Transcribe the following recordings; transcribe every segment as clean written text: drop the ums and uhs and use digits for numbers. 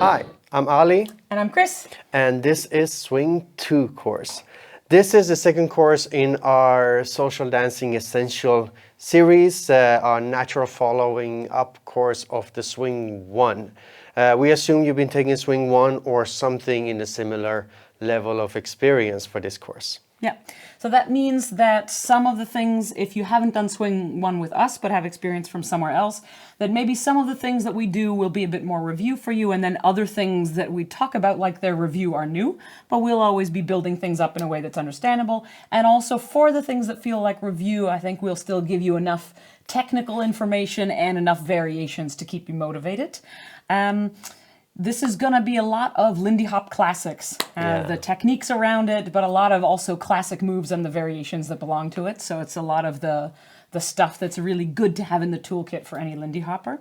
Hi, I'm Ali. And I'm Chris. And this is Swing 2 course. This is the second course in our Social Dancing Essential series, our natural following up course of the Swing 1. We assume you've been taking Swing 1 or something in a similar level of experience for this course. Yeah, so that means that some of the things, if you haven't done Swing 1 with us but have experience from somewhere else, that maybe some of the things that we do will be a bit more review for you, and then other things that we talk about like their review are new, but we'll always be building things up in a way that's understandable. And also for the things that feel like review, I think we'll still give you enough technical information and enough variations to keep you motivated. This is going to be a lot of Lindy Hop classics, the techniques around it, but a lot of also classic moves and the variations that belong to it. So it's a lot of the stuff that's really good to have in the toolkit for any Lindy Hopper.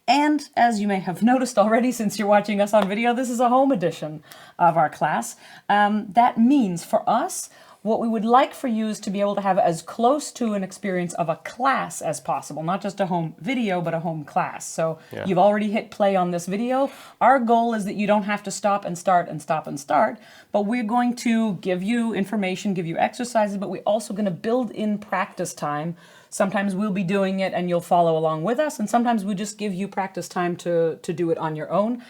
And as you may have noticed already since you're watching us on video, this is a home edition of our class. That means for us, what we would like for you is to be able to have as close to an experience of a class as possible, not just a home video, but a home class. So you've already hit play on this video. Our goal is that you don't have to stop and start and stop and start, but we're going to give you information, give you exercises, but we're also going to build in practice time. Sometimes we'll be doing it and you'll follow along with us, and sometimes we just give you practice time to do it on your own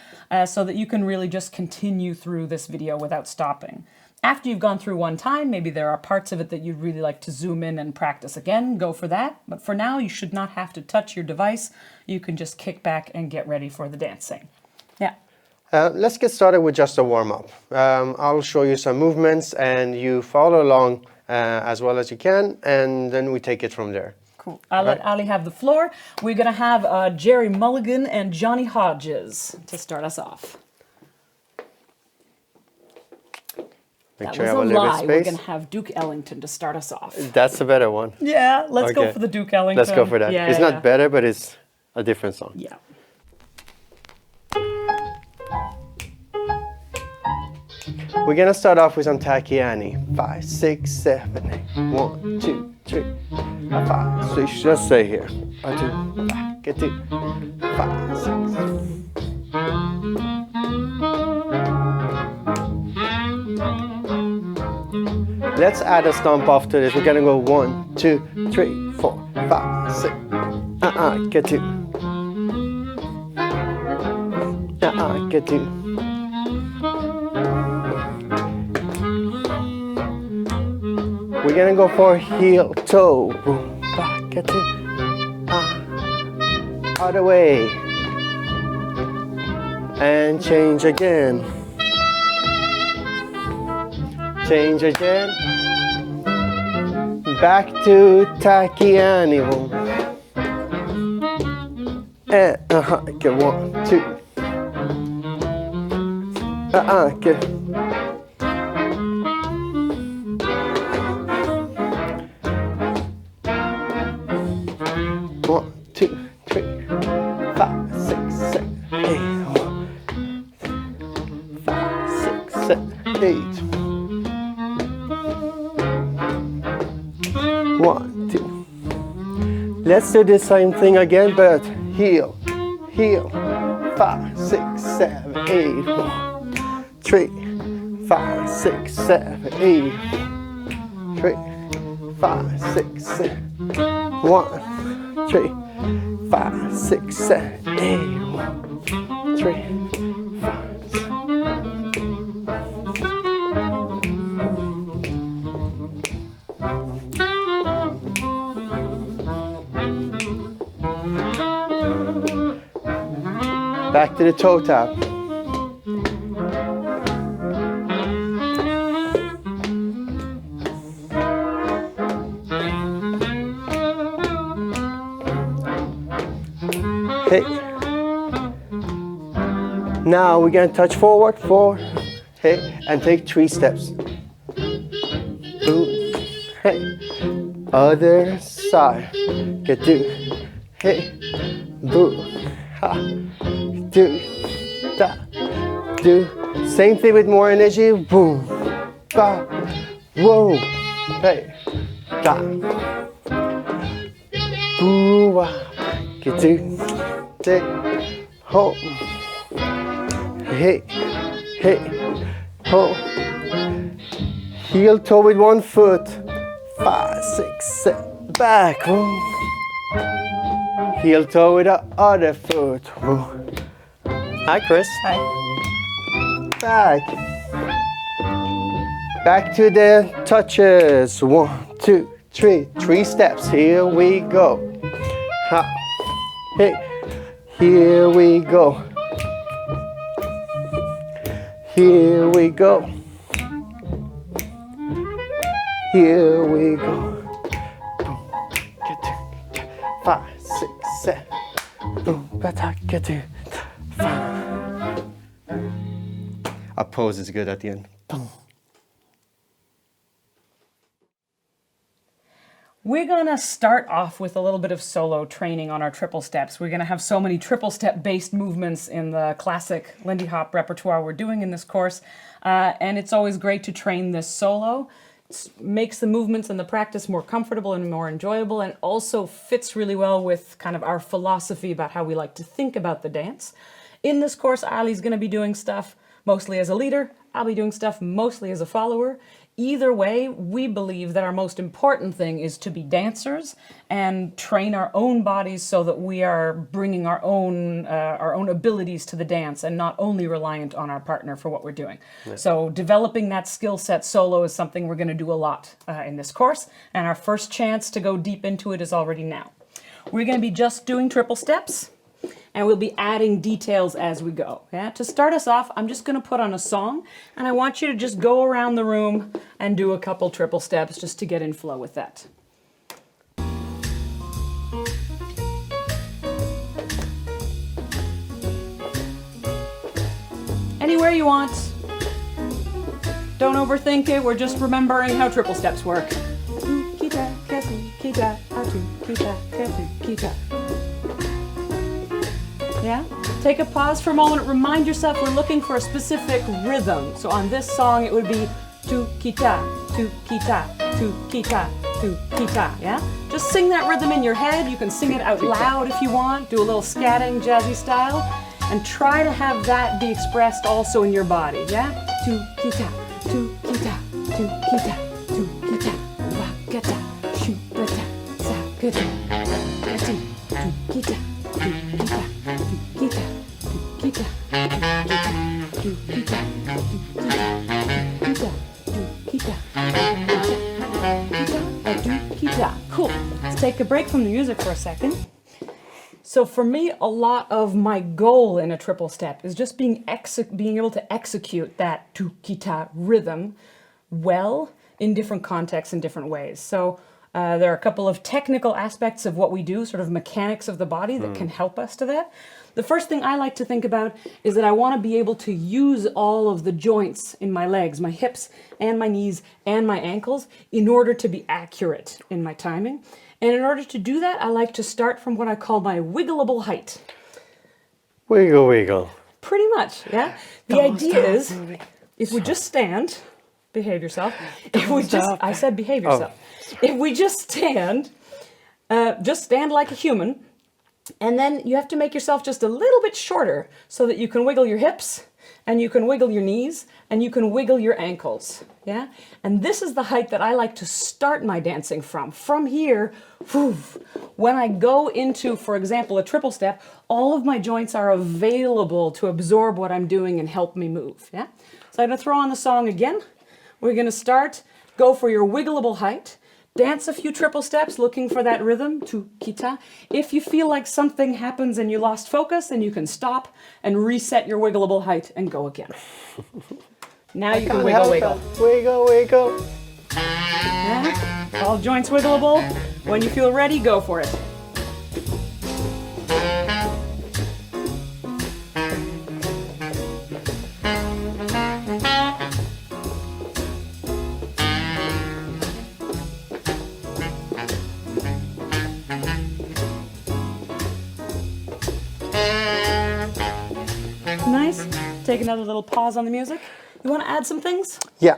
so that you can really just continue through this video without stopping. After you've gone through one time, maybe there are parts of it that you'd really like to zoom in and practice again, go for that. But for now, you should not have to touch your device. You can just kick back and get ready for the dancing. Yeah. Let's get started with just a warm-up. I'll show you some movements and you follow along as well as you can, and then we take it from there. Cool. I'll let Ali have the floor. We're going to have Jerry Mulligan and Johnny Hodges to start us off. Make That sure was you have a a little bit lie. of We're space. going to have Duke Ellington to start us off. That's a better one. Yeah, let's go for the Duke Ellington. Let's go for that. Yeah, it's not better, but it's a different song. Yeah. We're gonna start off with some Tacchiani. 5, 6, 7, 8. 1, 2, 3, 5, 6. Just stay here. 1, 2, 5, get 2, 5, 6. Let's add a stomp off to this. We're gonna go 1, 2, 3, 4, 5, 6. Get 2. Get 2. We're gonna go for heel, toe, boom, back, get 2. Other way. And change again. Change again. Back to Tacchiani. And get 1, 2. Get. 1, 2, 3, 5, 6, 7, 8. 5, 6, 7, 8. 1, 2. Let's do the same thing again, but heel, heel. 5, 6, 7, 8. 1, 3, 5, 6, 7, 8. 3, 5, 6, 7. 1, 3, 5, 6, 7, 8. 1, 3, 5, 6. Back to the toe tap. Okay. Now we're going to touch forward, 4, hey, and take 3 steps. Boom, hey. Other side. Get 2, hey, boom, ha, 2, da, do. Same thing with more energy. Boom, ba, whoa, hey, da, boo, get 2, take, home. hey, hey, ho. Heel toe with one foot. 5, 6, 7, back. Oh. Heel toe with the other foot. Oh. Hi, Chris. Hi. Back. Back to the touches. 1, 2, 3. 3 steps. Here we go. Ha. Hey. Here we go. Here we go. Here we go. Boom, get to 5, 6, 7. Boom, better get to 5. A pose is good at the end. Boom. We're gonna start off with a little bit of solo training on our triple steps. We're gonna have so many triple step based movements in the classic Lindy Hop repertoire we're doing in this course. And it's always great to train this solo. It makes the movements and the practice more comfortable and more enjoyable, and also fits really well with kind of our philosophy about how we like to think about the dance. In this course, Ali's gonna be doing stuff mostly as a leader. I'll be doing stuff mostly as a follower. Either way, we believe that our most important thing is to be dancers and train our own bodies so that we are bringing our own abilities to the dance and not only reliant on our partner for what we're doing. Yeah. So developing that skill set solo is something we're going to do a lot in this course, and our first chance to go deep into it is already now. We're going to be just doing triple steps, and we'll be adding details as we go. Yeah? To start us off, I'm just going to put on a song, and I want you to just go around the room and do a couple triple steps just to get in flow with that. Anywhere you want. Don't overthink it, we're just remembering how triple steps work. Yeah? Take a pause for a moment. Remind yourself we're looking for a specific rhythm. So on this song, it would be tu kita, tu kita, tu kita, tu kita. Yeah? Just sing that rhythm in your head. You can sing it out loud if you want. Do a little scatting, jazzy style. And try to have that be expressed also in your body. Yeah? Tu kita, tu kita, tu kita, tu kita, wa kata, shu kata, sa kata, kati, tu kita, tu kita. Cool. Let's take a break from the music for a second. So for me, a lot of my goal in a triple step is just being able to execute that tu-kita rhythm well in different contexts in different ways. So there are a couple of technical aspects of what we do, sort of mechanics of the body that can help us to that. The first thing I like to think about is that I want to be able to use all of the joints in my legs, my hips and my knees and my ankles, in order to be accurate in my timing. And in order to do that, I like to start from what I call my wiggleable height. Wiggle, wiggle. Pretty much, yeah? The idea is, if we just stand, behave yourself. If we just, I said behave yourself. If we just stand like a human, and then you have to make yourself just a little bit shorter so that you can wiggle your hips, and you can wiggle your knees, and you can wiggle your ankles, yeah? And this is the height that I like to start my dancing from. From here, whew, when I go into, for example, a triple step, all of my joints are available to absorb what I'm doing and help me move, yeah? So I'm gonna throw on the song again. We're gonna start, go for your wiggleable height. Dance a few triple steps looking for that rhythm, tu kita. If you feel like something happens and you lost focus, then you can stop and reset your wiggleable height and go again. Now you can wiggle, wiggle. Wiggle, wiggle. Yeah. All joints wiggleable. When you feel ready, go for it. Nice. Take another little pause on the music. You want to add some things? Yeah.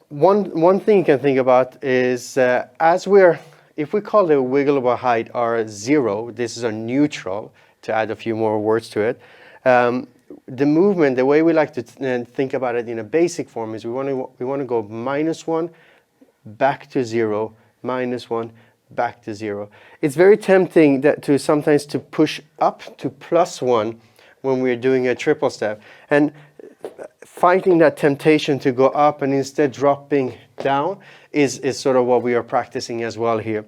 One thing you can think about is if we call the wiggleable height our 0, this is our neutral, to add a few more words to it. the movement, the way we like to think about it in a basic form is we want to go -1, back to 0, -1, back to 0. It's very tempting to sometimes to push up to +1 when we're doing a triple step, and fighting that temptation to go up and instead dropping down is sort of what we are practicing as well here.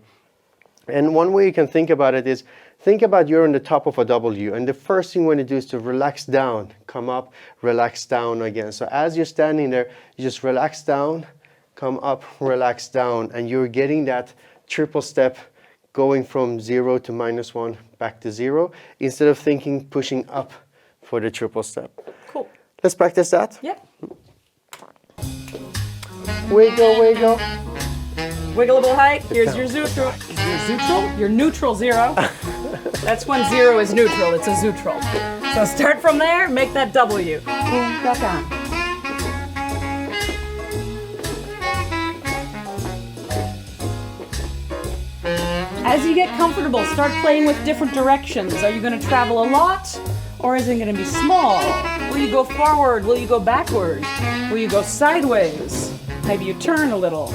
And one way you can think about it is, think about you're on the top of a W, and the first thing you want to do is to relax down, come up, relax down again. So as you're standing there, you just relax down, come up, relax down, and you're getting that triple step going from 0 to -1, back to 0, instead of thinking pushing up for the triple step. Cool. Let's practice that. Yep. Wiggle, wiggle. Wiggleable height. Here's your neutral. Your neutral 0. That's when 0 is neutral. It's a neutral. So start from there. Make that W. Back on. As you get comfortable, start playing with different directions. Are you going to travel a lot, or is it going to be small? Will you go forward? Will you go backward? Will you go sideways? Maybe you turn a little.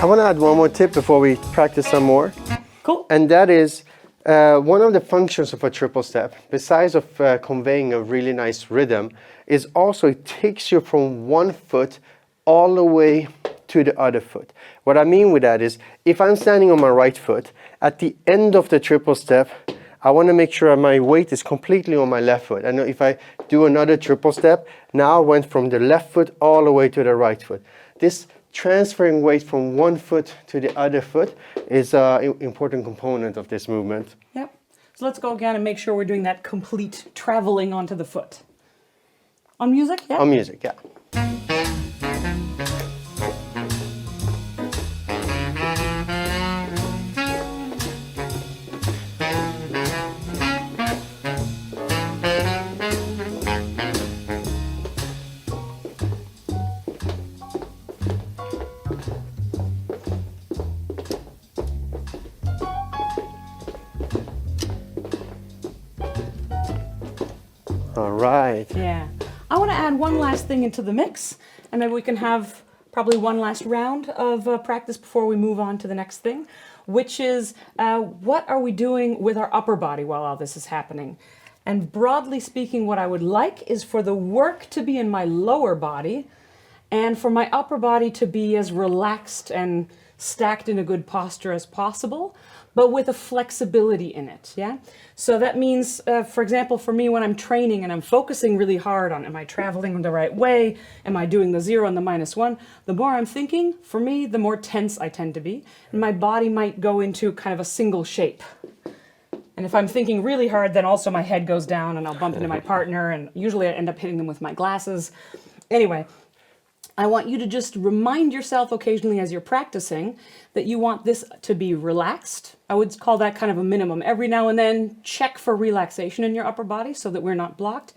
I want to add one more tip before we practice some more. Cool. And that is one of the functions of a triple step, besides of conveying a really nice rhythm, is also it takes you from one foot all the way to the other foot. What I mean with that is, if I'm standing on my right foot, at the end of the triple step, I want to make sure my weight is completely on my left foot. And if I do another triple step, now I went from the left foot all the way to the right foot. This transferring weight from one foot to the other foot is an important component of this movement. Yep. So let's go again and make sure we're doing that complete traveling onto the foot. On music? Yeah? On music, yeah. All right. Yeah. I want to add one last thing into the mix, and maybe we can have probably one last round of practice before we move on to the next thing, which is what are we doing with our upper body while all this is happening? And broadly speaking, what I would like is for the work to be in my lower body and for my upper body to be as relaxed and stacked in a good posture as possible, but with a flexibility in it, yeah? So that means, for example, for me when I'm training and I'm focusing really hard on, am I traveling the right way? Am I doing the 0 and the -1? The more I'm thinking, for me, the more tense I tend to be. And my body might go into kind of a single shape. And if I'm thinking really hard, then also my head goes down and I'll bump into my partner, and usually I end up hitting them with my glasses. Anyway, I want you to just remind yourself occasionally as you're practicing that you want this to be relaxed. I would call that kind of a minimum. Every now and then, check for relaxation in your upper body so that we're not blocked.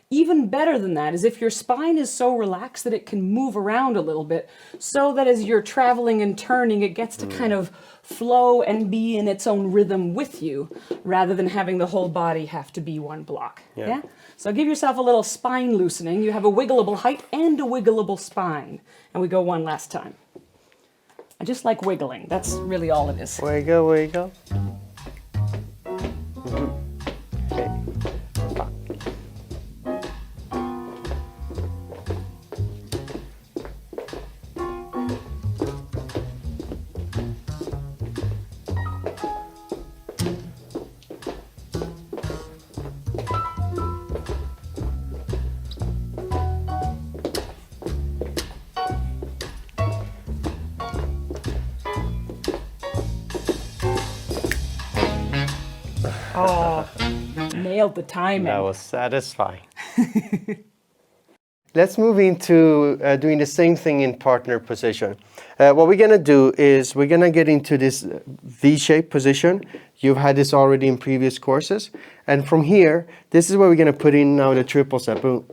Even better than that is if your spine is so relaxed that it can move around a little bit, so that as you're traveling and turning, it gets to kind of flow and be in its own rhythm with you, rather than having the whole body have to be one block. Yeah? So give yourself a little spine loosening. You have a wiggleable height and a wiggleable spine. And we go one last time. I just like wiggling. That's really all it is. Wiggle, wiggle. Okay. Oh, nailed the timing. That was satisfying. Let's move into doing the same thing in partner position. What we're going to do is we're going to get into this V-shaped position. You've had this already in previous courses. And from here, this is where we're going to put in now the triple step. Boom,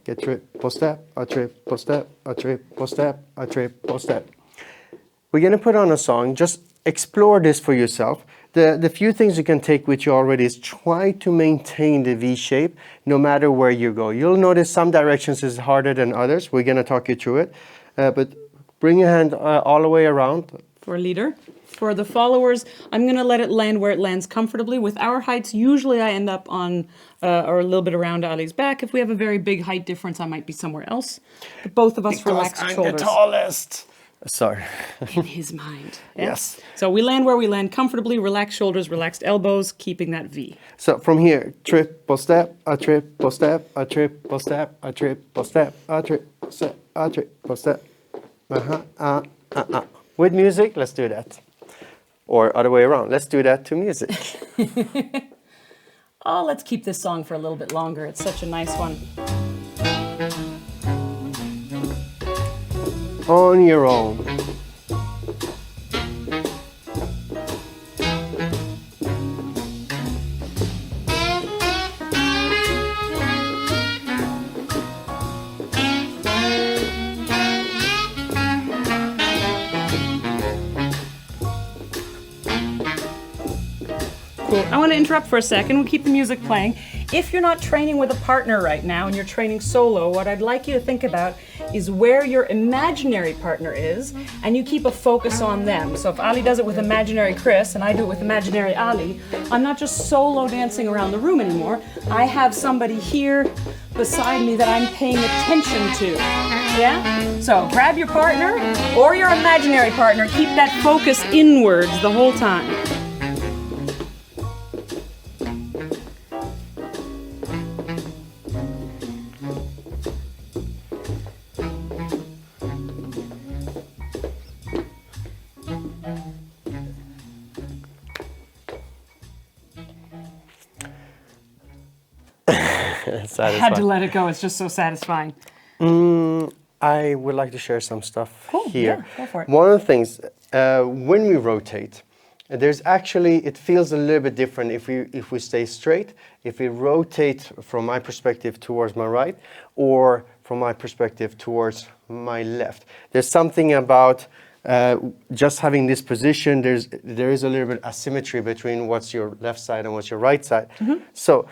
get triple step, a triple step, a triple step, a triple step. We're going to put on a song. Just explore this for yourself. The few things you can take with you already is try to maintain the V shape no matter where you go. You'll notice some directions is harder than others. We're going to talk you through it. But bring your hand all the way around. For a leader. For the followers, I'm going to let it land where it lands comfortably. With our heights, usually I end up on or a little bit around Ali's back. If we have a very big height difference, I might be somewhere else. But both of us relax shoulders. I'm the tallest. Sorry. In his mind. Yeah? Yes. So we land where we land comfortably, relaxed shoulders, relaxed elbows, keeping that V. So from here, triple step, a triple step, a triple step, a triple step, a triple step, a triple step. With music, let's do that. Or other way around, let's do that to music. Oh, let's keep this song for a little bit longer. It's such a nice one. On your own. Cool. I want to interrupt for a second. We'll keep the music playing. If you're not training with a partner right now and you're training solo, what I'd like you to think about is where your imaginary partner is, and you keep a focus on them. So if Ali does it with imaginary Chris and I do it with imaginary Ali, I'm not just solo dancing around the room anymore. I have somebody here beside me that I'm paying attention to. Yeah? So grab your partner or your imaginary partner. Keep that focus inwards the whole time. I had to let it go. It's just so satisfying. I would like to share some stuff here. Yeah, go for it. One of the things, when we rotate, there's actually, it feels a little bit different if we stay straight, if we rotate from my perspective towards my right, or from my perspective towards my left. There's something about just having this position, there is a little bit asymmetry between what's your left side and what's your right side. Mm-hmm. So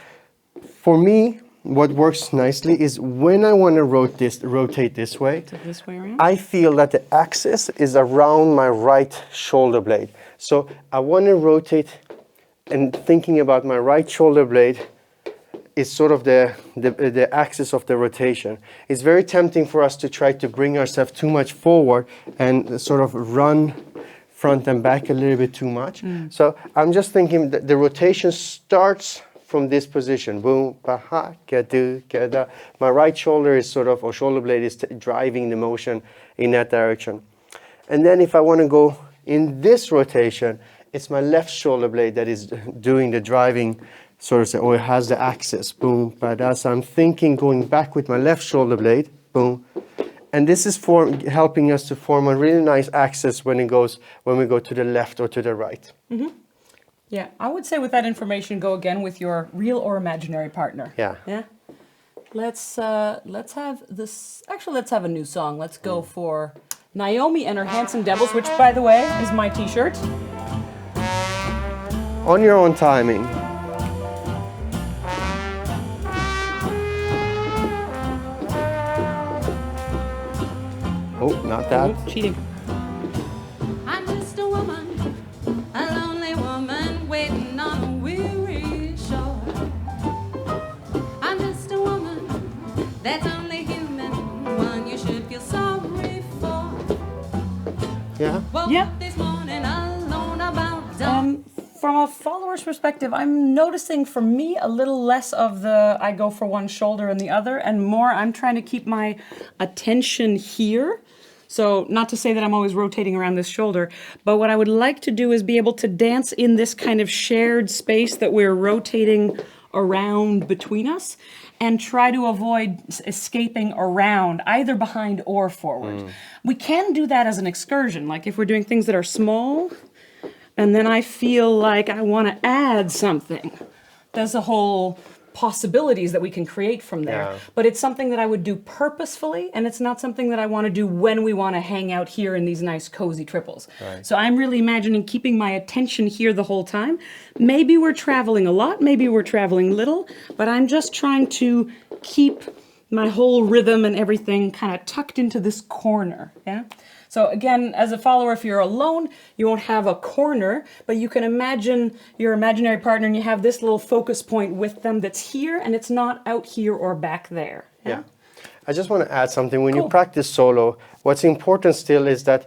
for me, what works nicely is when I want to rotate this way, around? I feel that the axis is around my right shoulder blade. So I want to rotate, and thinking about my right shoulder blade is sort of the axis of the rotation. It's very tempting for us to try to bring ourselves too much forward and sort of run front and back a little bit too much. So I'm just thinking that the rotation starts from this position. Boom, baha, kadu, kada. My right shoulder is sort of, or shoulder blade is driving the motion in that direction. And then if I want to go in this rotation, it's my left shoulder blade that is doing the driving, sort of, or it has the axis. Boom, bada. So I'm thinking going back with my left shoulder blade. Boom. And this is helping us to form a really nice axis when we go to the left or to the right. Mm-hmm. Yeah, I would say with that information, go again with your real or imaginary partner. Yeah. Yeah. Let's have this. Actually, let's have a new song. Let's go for Naomi and her Handsome Devils, which, by the way, is my T-shirt. On your own timing. Oh, not that. Oh, cheating. I'm just a woman, a lonely woman waiting on a weary shore. I'm just a woman that's only human, one you should feel sorry for. Yeah. Woke up this morning alone about dawn. From a follower's perspective, I'm noticing for me a little less of the I go for one shoulder and the other, and more I'm trying to keep my attention here. So not to say that I'm always rotating around this shoulder, but what I would like to do is be able to dance in this kind of shared space that we're rotating around between us, and try to avoid escaping around either behind or forward. We can do that as an excursion, like if we're doing things that are small, and then I feel like I want to add something. There's a whole possibilities that we can create from there. Yeah. But it's something that I would do purposefully, and it's not something that I want to do when we want to hang out here in these nice cozy triples. Right. So I'm really imagining keeping my attention here the whole time. Maybe we're traveling a lot, maybe we're traveling little, but I'm just trying to keep my whole rhythm and everything kind of tucked into this corner, yeah? So again, as a follower, if you're alone, you won't have a corner, but you can imagine your imaginary partner and you have this little focus point with them that's here, and it's not out here or back there. Yeah. I just want to add something. When Cool. you practice solo, what's important still is that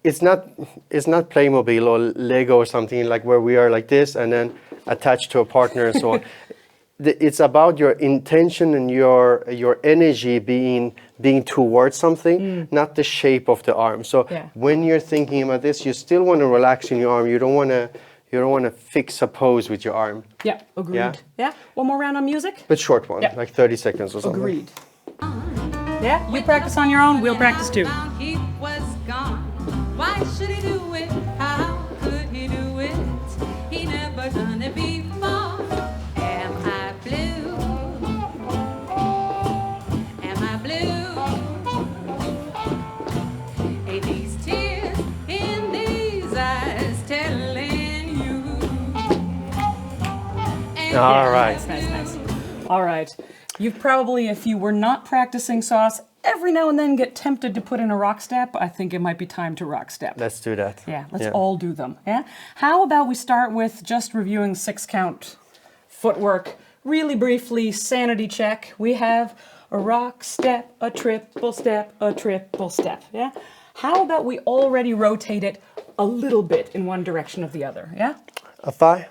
it's not Playmobil or Lego or something like where we are like this and then attached to a partner and so on. It's about your intention and your energy being towards something, not the shape of the arm. So Yeah. when you're thinking about this, you still want to relax in your arm. You don't want to fix a pose with your arm. Yeah, agreed. Yeah. Yeah, one more round on music? But short one, Yeah. like 30 seconds or something. Agreed. Yeah, you practice on your own, we'll practice too. Found he was gone. Why should he do it? How could he do it? He never done it before. Am I blue? Am I blue? Ain't these tears in these eyes telling you? All right. Nice. All right. You probably, if you were not practicing sauce, every now and then get tempted to put in a rock step. I think it might be time to rock step. Let's do that. Yeah, let's all do them. Yeah. How about we start with just reviewing 6-count footwork really briefly? Sanity check. We have a rock step, a triple step, a triple step. Yeah. How about we already rotate it a little bit in one direction or the other? Yeah. A 5,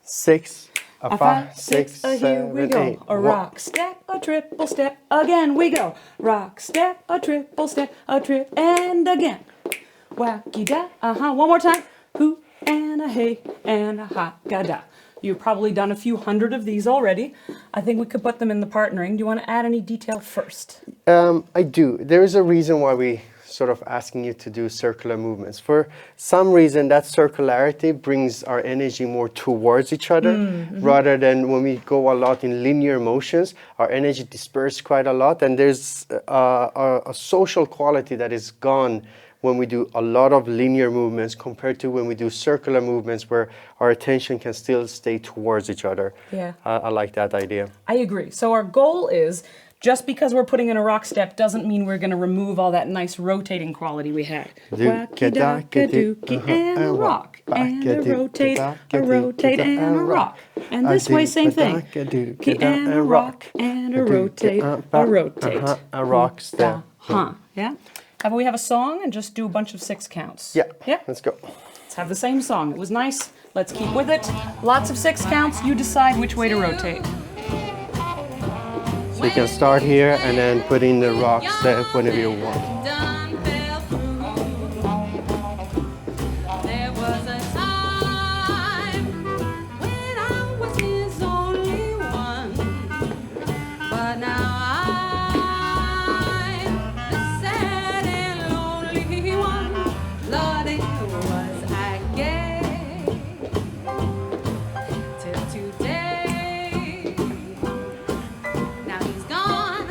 6, a 5, 6, here 7, we go. 8. A rock step, a triple step, again we go. Rock step, a triple step, a trip, and again. Wacky da, one more time. Hoo and a hey and a ha ga da. You've probably done a few hundred of these already. I think we could put them in the partnering. Do you want to add any detail first? I do. There is a reason why we sort of asking you to do circular movements. For some reason, that circularity brings our energy more towards each other, rather than when we go a lot in linear motions, our energy disperses quite a lot, and there's a social quality that is gone when we do a lot of linear movements compared to when we do circular movements where our attention can still stay towards each other. Yeah. I like that idea. I agree. So our goal is, just because we're putting in a rock step doesn't mean we're going to remove all that nice rotating quality we had. Wacky daka dookie and a rock, and a rotate, and a rock. And this way, same thing. Dookie and a rock, and a rotate, a rotate. A rock step. Yeah? How about we have a song and just do a bunch of 6 counts? Yeah, Yeah? let's go. Let's have the same song. It was nice. Let's keep with it. Lots of 6 counts. You decide which way to rotate. So you can start here and then put in the rock step whenever you want. Done fell through. There was a time when I was his only one, but now I'm the sad and lonely one. Lord, it was I gay till today. Now he's gone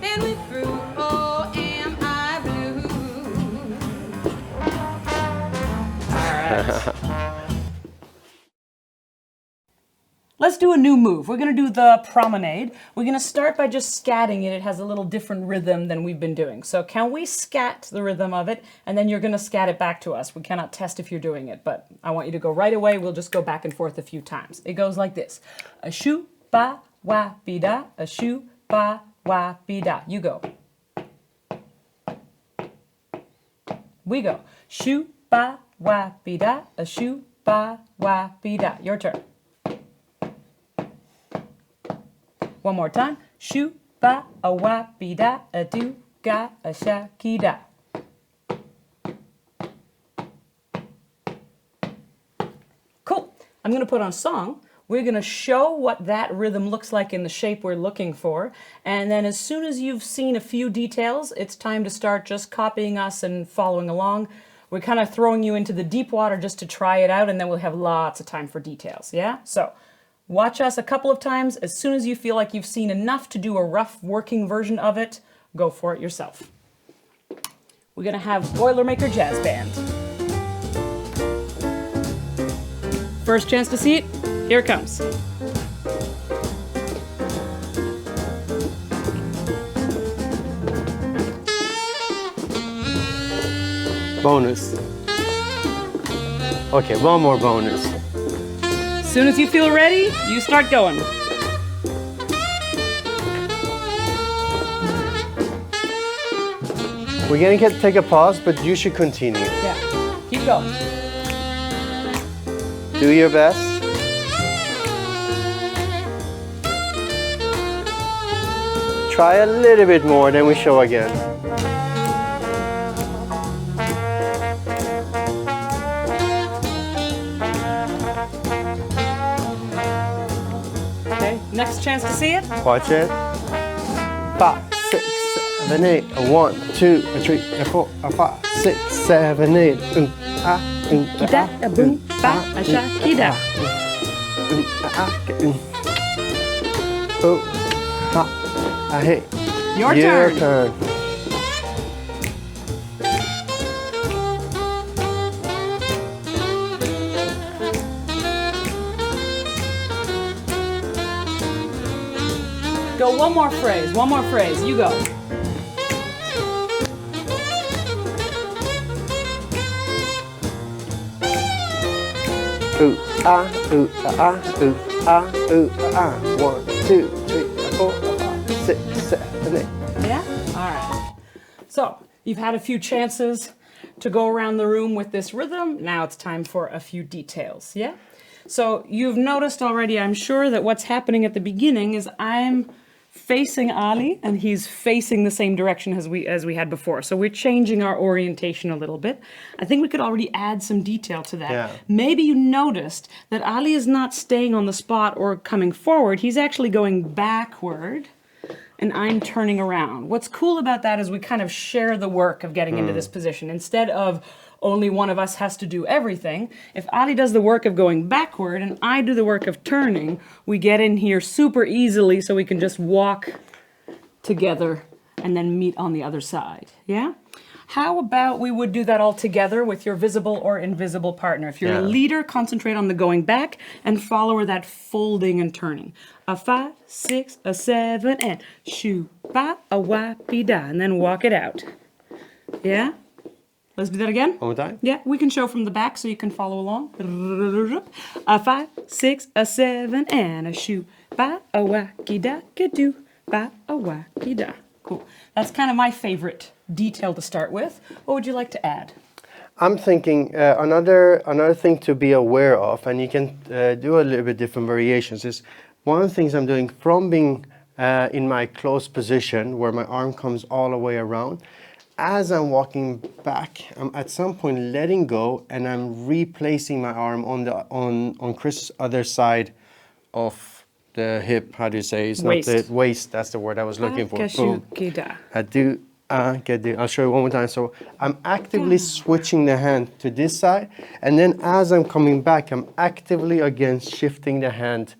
and we're through. Oh, am I blue? Let's do a new move. We're going to do the Promenade. We're going to start by just scatting it. It has a little different rhythm than we've been doing. So can we scat the rhythm of it, and then you're going to scat it back to us. We cannot test if you're doing it, but I want you to go right away. We'll just go back and forth a few times. It goes like this. A shoo, ba, wa, be, da. A shoo, ba, wa, be, da. You go. We go. Shoo, ba, wa, be, da. A shoo, ba, wa, be, da. Your turn. One more time. Shoo, ba, a wa, be, da, a do, ga, a sha, ki, da. Cool. I'm going to put on a song. We're going to show what that rhythm looks like in the shape we're looking for. And then as soon as you've seen a few details, it's time to start just copying us and following along. We're kind of throwing you into the deep water just to try it out, and then we'll have lots of time for details. Yeah? So Watch us a couple of times. As soon as you feel like you've seen enough to do a rough working version of it, go for it yourself. We're gonna have Boilermaker Jazz Band. First chance to see it, here it comes. Bonus. Okay, one more bonus. As soon as you feel ready, you start going. We're gonna take a pause, but you should continue. Yeah, keep going. Do your best. Try a little bit more, then we show again. Okay, next chance to see it. Watch it. 5, 6, 7, 8. 1, 2, 3, 4, 5, 6, 7, 8. Da, a boom, ba, a sha, ki da. Oh, ha, ah, hey. Your turn. Go one more phrase, you go. Ooh, ah, ooh, ah, ooh, ah, ooh, ah. 1, 2, 3, 4, 5, 6, 7, 8. Yeah? All right. So, you've had a few chances to go around the room with this rhythm. Now it's time for a few details, yeah? So, you've noticed already, I'm sure, that what's happening at the beginning is I'm facing Ali and he's facing the same direction as we had before. So we're changing our orientation a little bit. I think we could already add some detail to that. Yeah. Maybe you noticed that Ali is not staying on the spot or coming forward. He's actually going backward and I'm turning around. What's cool about that is we kind of share the work of getting into this position. Instead of only one of us has to do everything, if Ali does the work of going backward and I do the work of turning, we get in here super easily so we can just walk together and then meet on the other side, yeah? How about we would do that all together with your visible or invisible partner? If you're a leader, concentrate on the going back and follower that folding and turning. A 5, 6, a 7, and shoo, ba, a wappy da, and then walk it out. Yeah? Let's do that again. One more time? Yeah, we can show from the back so you can follow along. A 5, 6, a 7, and a shoo, ba, a wacky da, do, ba, a wacky da. Cool. That's kind of my favorite detail to start with. What would you like to add? I'm thinking another thing to be aware of, and you can do a little bit different variations, is one of the things I'm doing from being in my closed position where my arm comes all the way around. As I'm walking back, I'm at some point letting go and I'm replacing my arm on Chris' other side of the hip. How do you say? It's Waist. not the waist. That's the word I was looking for. Boom. Akashukida. I do. I'll show you one more time. So I'm actively switching the hand to this side, and then as I'm coming back, I'm actively again shifting the hand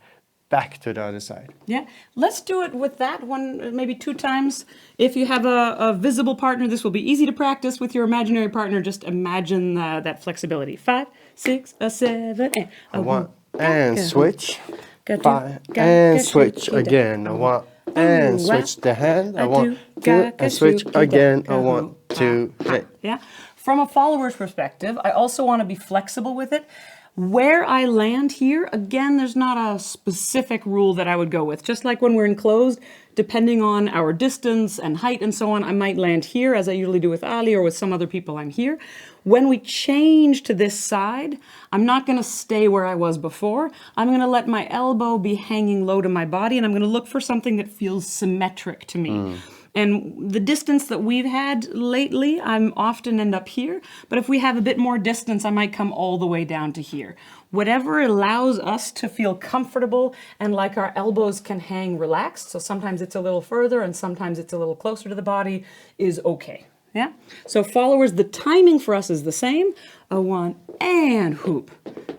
back to the other side. Yeah, let's do it with that one, maybe 2 times. If you have a visible partner, this will be easy to practice. With your imaginary partner, just imagine that flexibility. 5, 6, a 7, and a 1, and switch. 5, and switch again. 1, and switch the hand. 1, 2, and switch again. 1, 2, 3. Yeah. From a follower's perspective, I also want to be flexible with it. Where I land here, again, there's not a specific rule that I would go with. Just like when we're enclosed, depending on our distance and height and so on, I might land here, as I usually do with Ali or with some other people, I'm here. When we change to this side, I'm not going to stay where I was before. I'm going to let my elbow be hanging low to my body, and I'm going to look for something that feels symmetric to me. And the distance that we've had lately, I'm often end up here. But if we have a bit more distance, I might come all the way down to here. Whatever allows us to feel comfortable and like our elbows can hang relaxed. So sometimes it's a little further and sometimes it's a little closer to the body is okay. Yeah? So followers, the timing for us is the same. A 1 and hoop.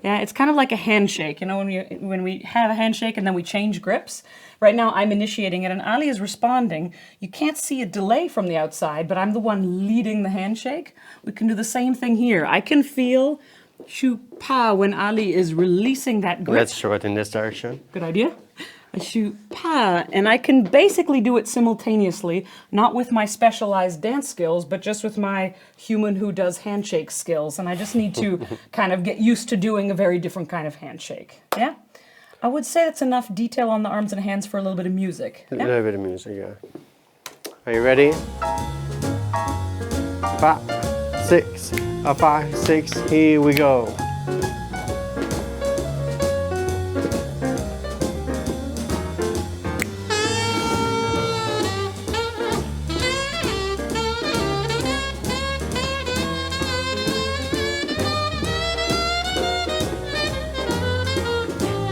Yeah, it's kind of like a handshake. You know, when we have a handshake and then we change grips. Right now I'm initiating it and Ali is responding. You can't see a delay from the outside, but I'm the one leading the handshake. We can do the same thing here. I can feel shu pa when Ali is releasing that grip. Let's show it in this direction. Good idea. A shu pa, and I can basically do it simultaneously, not with my specialized dance skills, but just with my human who does handshake skills. And I just need to kind of get used to doing a very different kind of handshake. Yeah? I would say that's enough detail on the arms and hands for a little bit of music. A Yeah? little bit of music, yeah. Are you ready? 5, 6, 5, 6, here we go.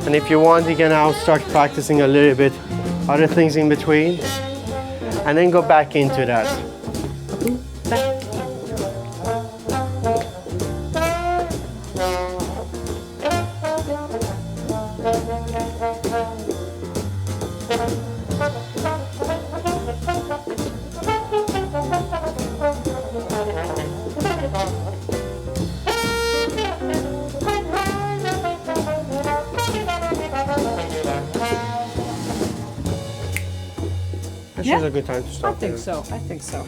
And if you want, you can now start practicing a little bit other things in between, and then go back into that. This Yeah. is a good time to stop. I think so. I think so.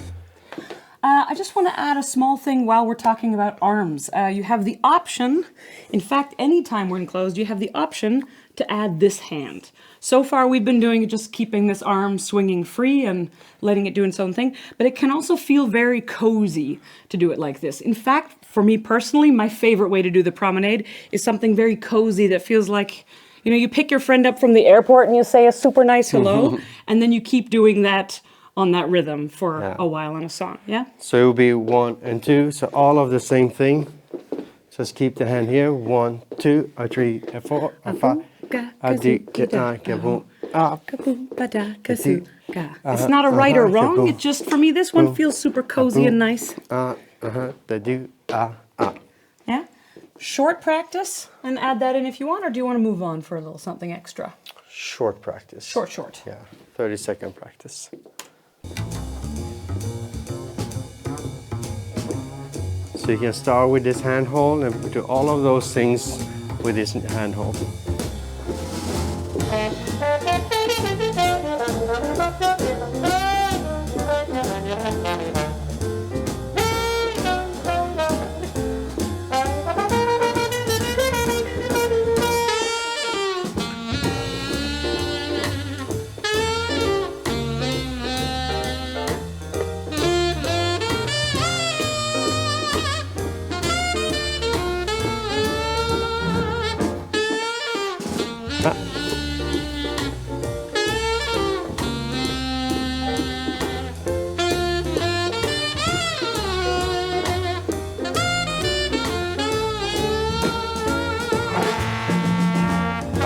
I just want to add a small thing while we're talking about arms. You have the option, in fact, anytime we're enclosed, you have the option to add this hand. So far, we've been doing just keeping this arm swinging free and letting it do its own thing, but it can also feel very cozy to do it like this. In fact, for me personally, my favorite way to do the promenade is something very cozy that feels like, you know, you pick your friend up from the airport and you say a super nice hello, and then you keep doing that on that rhythm for a while on a song, yeah? So it will be 1 and 2, so all of the same thing. Just keep the hand here, 1, 2, 3, 4, 5. It's not a right or wrong, it just, for me, this one feels super cozy and nice. Yeah? Short practice, and add that in if you want, or do you want to move on for a little something extra? Short practice. Short. Yeah, 30-second practice. So you can start with this handhold and do all of those things with this handhold.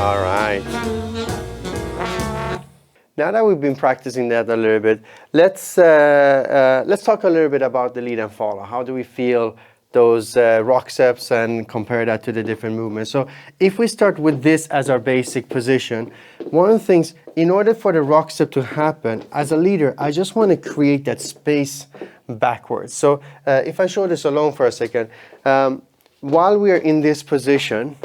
All right. Now that we've been practicing that a little bit, let's talk a little bit about the lead and follow. How do we feel those rock steps and compare that to the different movements? So if we start with this as our basic position, one of the things, in order for the rock step to happen, as a leader, I just want to create that space backwards. So if I show this alone for a second, while we are in this position,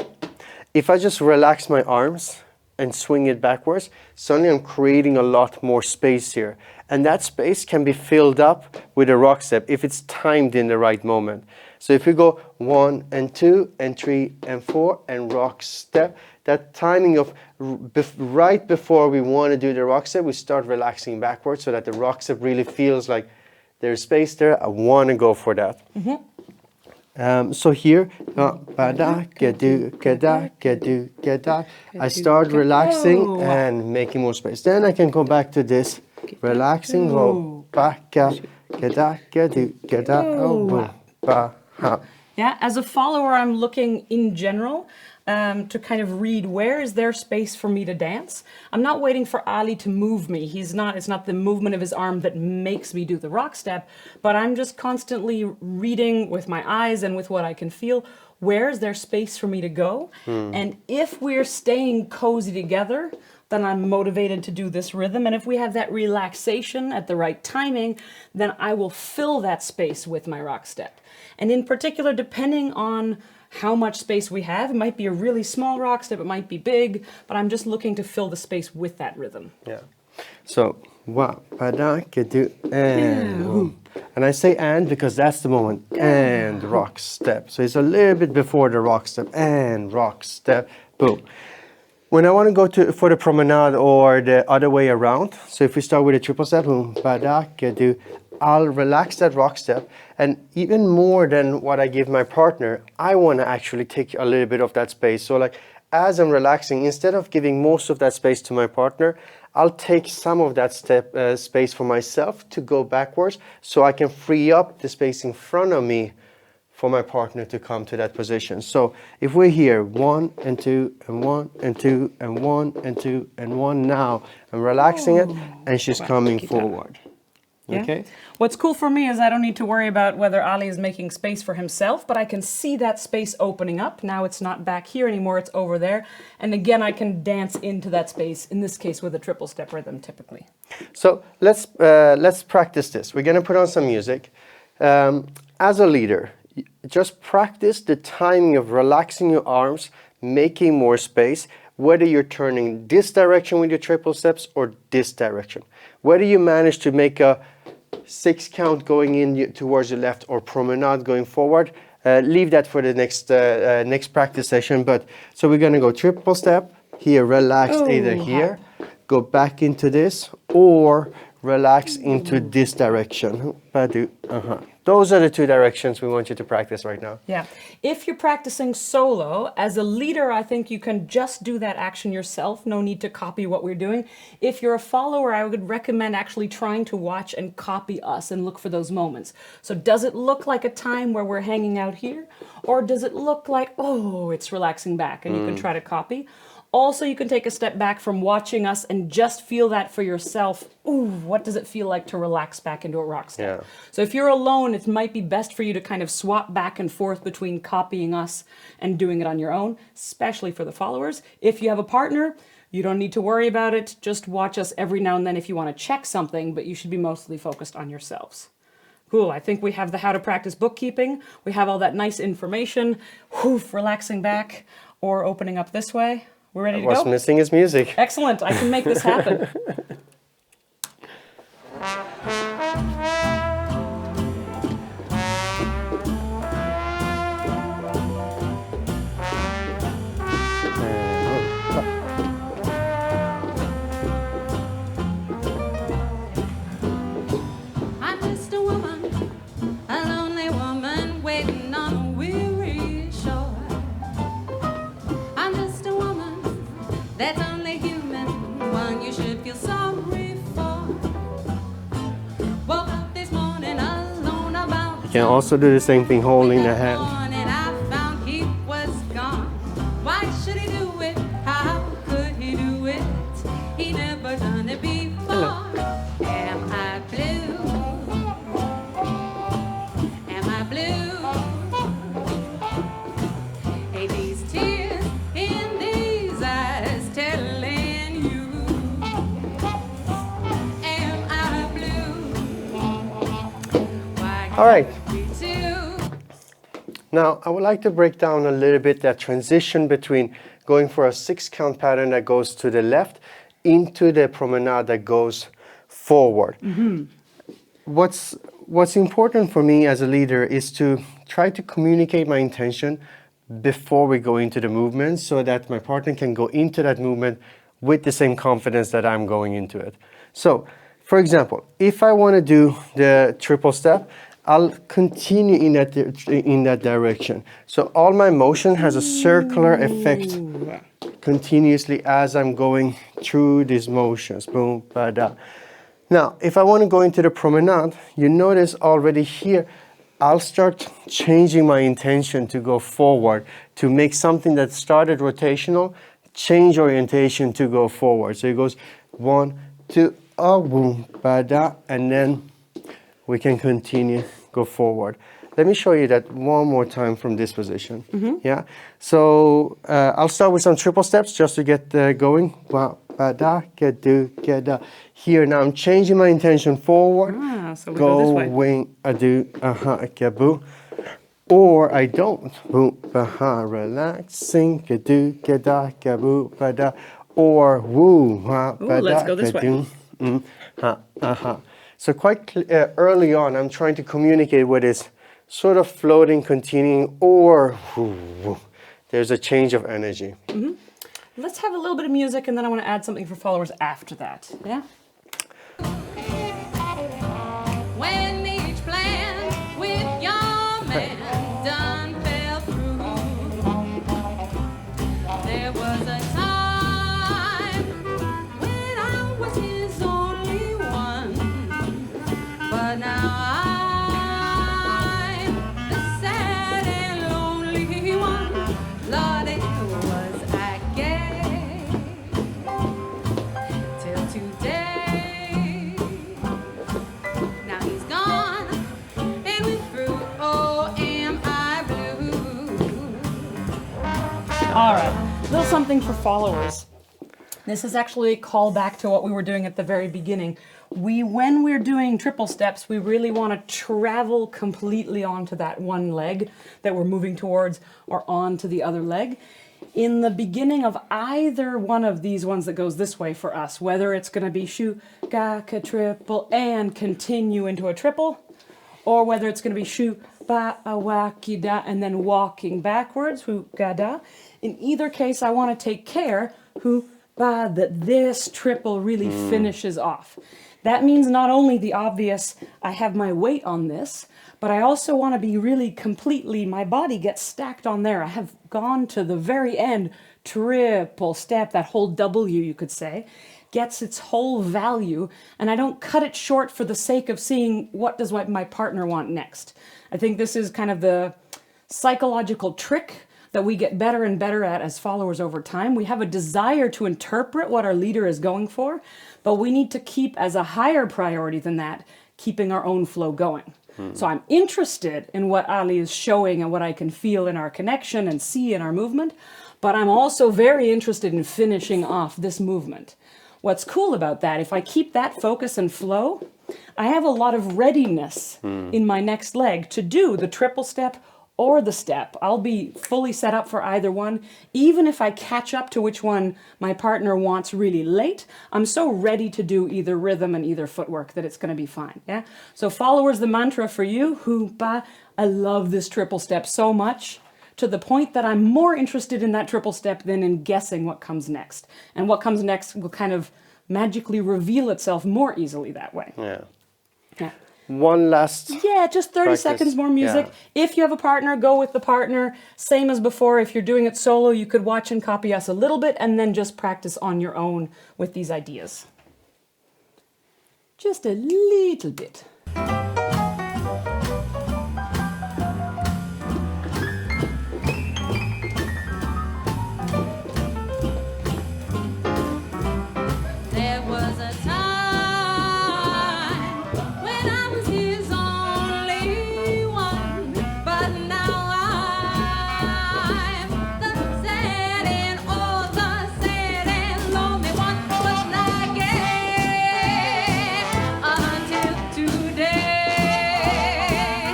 if I just relax my arms and swing it backwards, suddenly I'm creating a lot more space here. And that space can be filled up with a rock step if it's timed in the right moment. So if we go 1 and 2 and 3 and 4 and rock step, that timing of right before we want to do the rock step, we start relaxing backwards so that the rock step really feels like there's space there. I want to go for that. So here, I start relaxing and making more space. Then I can go back to this, relaxing, go back, Yeah, as a follower, I'm looking in general to kind of read where is there space for me to dance. I'm not waiting for Ali to move me. It's not the movement of his arm that makes me do the rock step, but I'm just constantly reading with my eyes and with what I can feel. Where is there space for me to go? And if we're staying cozy together, then I'm motivated to do this rhythm. And if we have that relaxation at the right timing, then I will fill that space with my rock step. And in particular, depending on how much space we have, it might be a really small rock step, it might be big, but I'm just looking to fill the space with that rhythm. Yeah. So, wa, ba, da, ke, do, and. And I say and because that's the moment. And rock step. So it's a little bit before the rock step. And rock step. Boom. When I want to go for the promenade or the other way around, so if we start with a triple step, boom, ba, da, ke, do, I'll relax that rock step. And even more than what I give my partner, I want to actually take a little bit of that space. So like as I'm relaxing, instead of giving most of that space to my partner, I'll take some of that space for myself to go backwards so I can free up the space in front of me for my partner to come to that position. So if we're here, 1 and 2 and 1 and 2 and 1 and 2 and 1 now, I'm relaxing it and she's coming forward. Yeah. Okay. What's cool for me is I don't need to worry about whether Ali is making space for himself, but I can see that space opening up. Now it's not back here anymore, it's over there. And again, I can dance into that space, in this case with a triple step rhythm typically. So let's practice this. We're gonna put on some music. As a leader, just practice the timing of relaxing your arms, making more space, whether you're turning this direction with your triple steps or this direction. Whether you manage to make a 6 count going in towards the left or promenade going forward, leave that for the next practice session. But so we're gonna go triple step, here relax either here, go back into this, or relax into this direction. Those are the 2 directions we want you to practice right now. Yeah. If you're practicing solo, as a leader, I think you can just do that action yourself. No need to copy what we're doing. If you're a follower, I would recommend actually trying to watch and copy us and look for those moments. So does it look like a time where we're hanging out here? Or does it look like, oh, it's relaxing back? And you can try to copy. Also, you can take a step back from watching us and just feel that for yourself. Ooh, what does it feel like to relax back into a rock step? Yeah. So if you're alone, it might be best for you to kind of swap back and forth between copying us and doing it on your own, especially for the followers. If you have a partner, you don't need to worry about it. Just watch us every now and then if you want to check something, but you should be mostly focused on yourselves. Cool, I think we have the how to practice bookkeeping. We have all that nice information. Whew, relaxing back or opening up this way. We're ready to go? What's missing is music. Excellent, I can make this happen. I'm just a woman, a lonely woman waiting on a weary shore. I'm just a woman that's only human, one you should feel sorry for. Woke up this morning alone about You can also do the same thing holding the hand. and I found he was gone. Why should he do it? How could he do it? He never done it before. Am I blue? Am I blue? Hey, these tears in these eyes telling you. Am I blue? Why All right. can't we do? Now, I would like to break down a little bit that transition between going for a 6 count pattern that goes to the left into the promenade that goes forward. What's important for me as a leader is to try to communicate my intention before we go into the movement so that my partner can go into that movement with the same confidence that I'm going into it. So, for example, if I want to do the triple step, I'll continue in that direction. So all my motion has a circular effect continuously as I'm going through these motions. Boom, ba, da. Now, if I want to go into the promenade, you notice already here, I'll start changing my intention to go forward, to make something that started rotational, change orientation to go forward. So it goes 1, 2, boom, ba da, and then we can continue, go forward. Let me show you that one more time from this position. Yeah. So I'll start with some triple steps just to get going. Ba ba da, get do, get da. Here now I'm changing my intention forward. So we go this way. Wing, a do, get boo. Or I don't. Boom, ba ha, relaxing, get do, get da, get boo, ba da. Or woo, ha, ba da, let's go this way. Ha. So quite early on, I'm trying to communicate what is sort of floating, continuing, or there's a change of energy. Let's have a little bit of music, and then I want to add something for followers after that. Yeah? When each plan with your man done fell through, there was a time when I was his only one, but now I'm the sad and lonely one. Lord, it was I gay till today. Now he's gone and we're through. Oh, am I blue? All right, a little something for followers. This is actually a callback to what we were doing at the very beginning. When we're doing triple steps, we really want to travel completely onto that one leg that we're moving towards or onto the other leg. In the beginning of either one of these ones that goes this way for us, whether it's going to be shu, ga, ka, triple, and continue into a triple, or whether it's going to be shu, ba, a, wa, ki, da, and then walking backwards, hu, ga, da. In either case, I want to take care, hu, ba, that this triple really finishes off. That means not only the obvious, I have my weight on this, but I also want to be really completely, my body gets stacked on there. I have gone to the very end, triple step, that whole W you could say, gets its whole value, and I don't cut it short for the sake of seeing what does my partner want next. I think this is kind of the psychological trick that we get better and better at as followers over time. We have a desire to interpret what our leader is going for, but we need to keep as a higher priority than that, keeping our own flow going. So I'm interested in what Ali is showing and what I can feel in our connection and see in our movement, but I'm also very interested in finishing off this movement. What's cool about that, if I keep that focus and flow, I have a lot of readiness in my next leg to do the triple step or the step. I'll be fully set up for either one. Even if I catch up to which one my partner wants really late, I'm so ready to do either rhythm and either footwork that it's going to be fine. Yeah. So followers, the mantra for you, hoo-ba, I love this triple step so much, to the point that I'm more interested in that triple step than in guessing what comes next. And what comes next will kind of magically reveal itself more easily that way. Yeah. Yeah. One last. Yeah, just 30 practice. seconds more music. Yeah. If you have a partner, go with the partner. Same as before, if you're doing it solo, you could watch and copy us a little bit and then just practice on your own with these ideas. Just a little bit. There was a time when I was his only one, but now I'm the sad and oh, the sad and lonely one. Was I gay until today?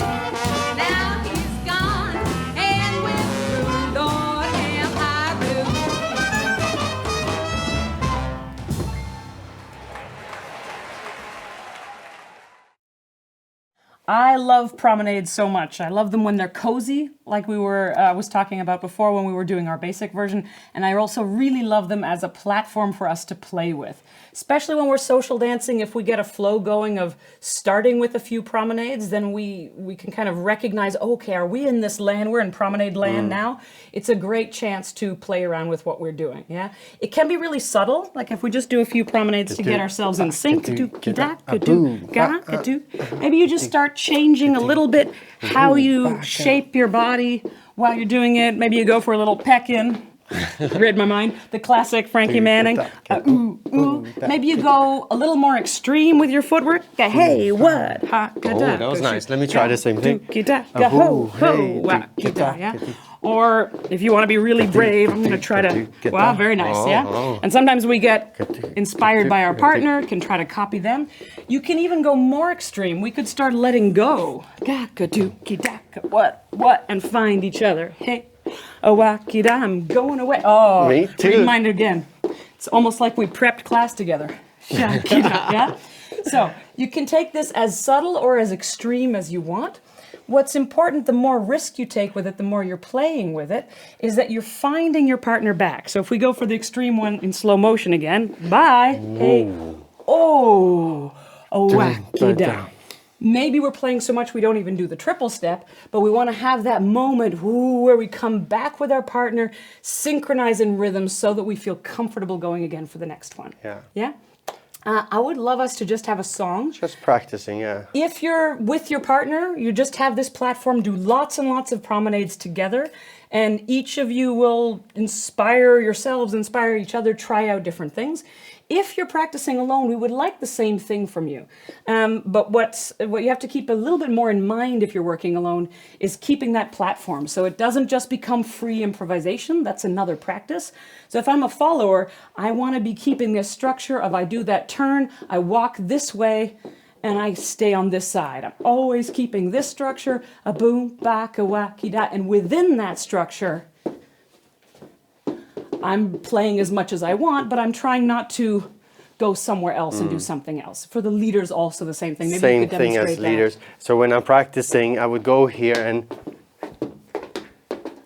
Now he's gone and we're through. Lord, am I blue? I love promenades so much. I love them when they're cozy, like we were was talking about before when we were doing our basic version, and I also really love them as a platform for us to play with. Especially when we're social dancing, if we get a flow going of starting with a few promenades, then we can kind of recognize, okay, are we in this land? We're in promenade land now. It's a great chance to play around with what we're doing. Yeah, it can be really subtle, like if we just do a few promenades to get ourselves in sync. Maybe you just start start changing a little bit how you shape your body while you're doing it. Maybe you go for a little peck-in. Read my mind. The classic Frankie Manning. Ooh, ooh. Maybe you go a little more extreme with your footwork. Hey, what? Ha, Oh, that was nice. Let me try the same thing. Ho, ho, yeah. Or if you want to be really brave, I'm going to try to, wow, very nice, yeah? And sometimes we get inspired by our partner, can try to copy them. You can even go more extreme. We could start letting go. What? And find each other. Hey, wakida, I'm going away. Oh, me too. read mine again. It's almost like we prepped class together. Yeah? So you can take this as subtle or as extreme as you want. What's important, the more risk you take with it, the more you're playing with it, is that you're finding your partner back. So if we go for the extreme one in slow motion again, bye, hey, oh, wacky down. Maybe we're playing so much we don't even do the triple step, but we want to have that moment where we come back with our partner, synchronize in rhythm so that we feel comfortable going again for the next one. Yeah? I would love us to just have a song. Just practicing, yeah. If you're with your partner, you just have this platform, do lots and lots of promenades together, and each of you will inspire yourselves, inspire each other, try out different things. If you're practicing alone, we would like the same thing from you. But what you have to keep a little bit more in mind if you're working alone is keeping that platform. So it doesn't just become free improvisation. That's another practice. So if I'm a follower, I want to be keeping this structure of I do that turn, I walk this way, and I stay on this side. I'm always keeping this structure, a boom, back, a wacky, da, and within that structure, I'm playing as much as I want, but I'm trying not to go somewhere else and do something else. For the leaders, also the same thing. Maybe Same you could thing demonstrate as leaders. So when I'm practicing, I would go here and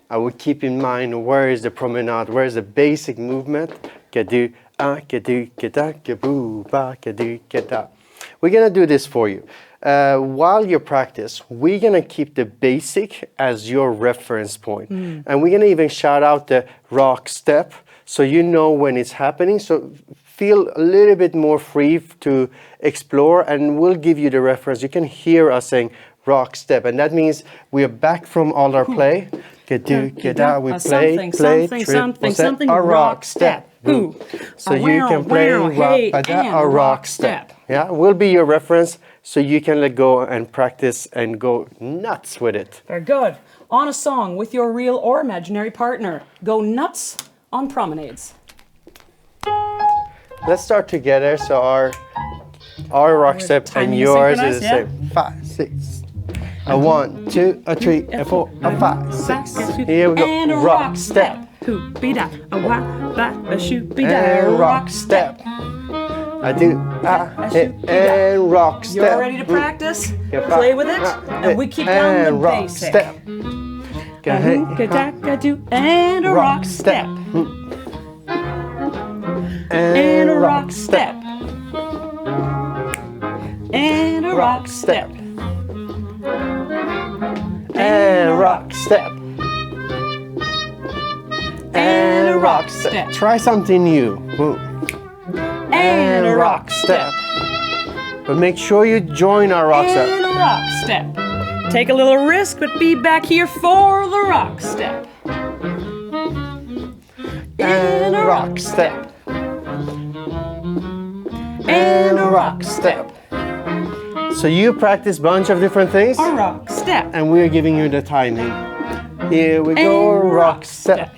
I would keep in mind where is the promenade, where is the basic movement. We're gonna do this for you. While you practice, we're gonna keep the basic as your reference point. And we're gonna even shout out the rock step so you know when it's happening. So feel a little bit more free to explore, and we'll give you the reference. You can hear us saying rock step, and that means we're back from all our play. We play, something, a rock step. So you can play a rock step. Yeah, will be your reference, so you can let go and practice and go nuts with it. Very good. On a song with your real or imaginary partner. Go nuts on promenades. Let's start together. So our rock step and yours is the same. 5, 6. A 1, 2, a 3, a 4, a 5, 6. Here we go. And a rock step. Hoop-be-da, a wah-ba, a shoop-be-da, And rock step. I do, hit, and rock step. You're ready to practice? Play with it, and we keep down the rock basic. Step. And a rock step. And a rock step. And a rock step. And rock step. And a rock step. Try something new. And a rock step. But make sure you join our rock step. And a rock step. Take a little risk, but be back here for the rock step. And a rock step. And a rock step. So you practice a bunch of different things. A rock step. And we're giving you the timing. Here we go, And rock step.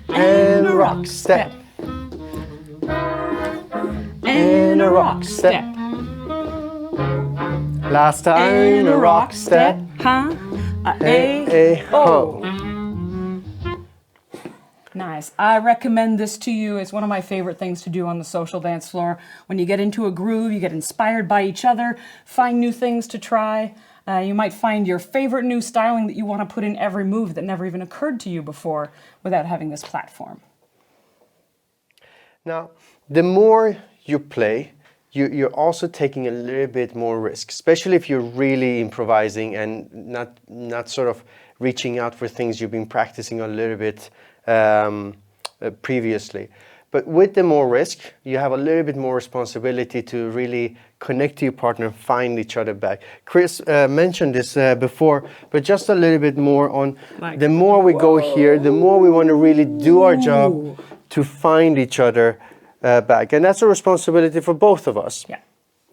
And a rock step. And a rock step. Last time, And a rock step. Huh? Ho. Nice. I recommend this to you. It's one of my favorite things to do on the social dance floor. When you get into a groove, you get inspired by each other, find new things to try. You might find your favorite new styling that you want to put in every move that never even occurred to you before without having this platform. Now, the more you play, you're also taking a little bit more risk, especially if you're really improvising and not sort of reaching out for things you've been practicing a little bit previously. But with the more risk, you have a little bit more responsibility to really connect to your partner, find each other back. Chris mentioned this before, but just a little bit more on the more we go here, the more we want to really do our job to find each other back. And that's a responsibility for both of us. Yeah.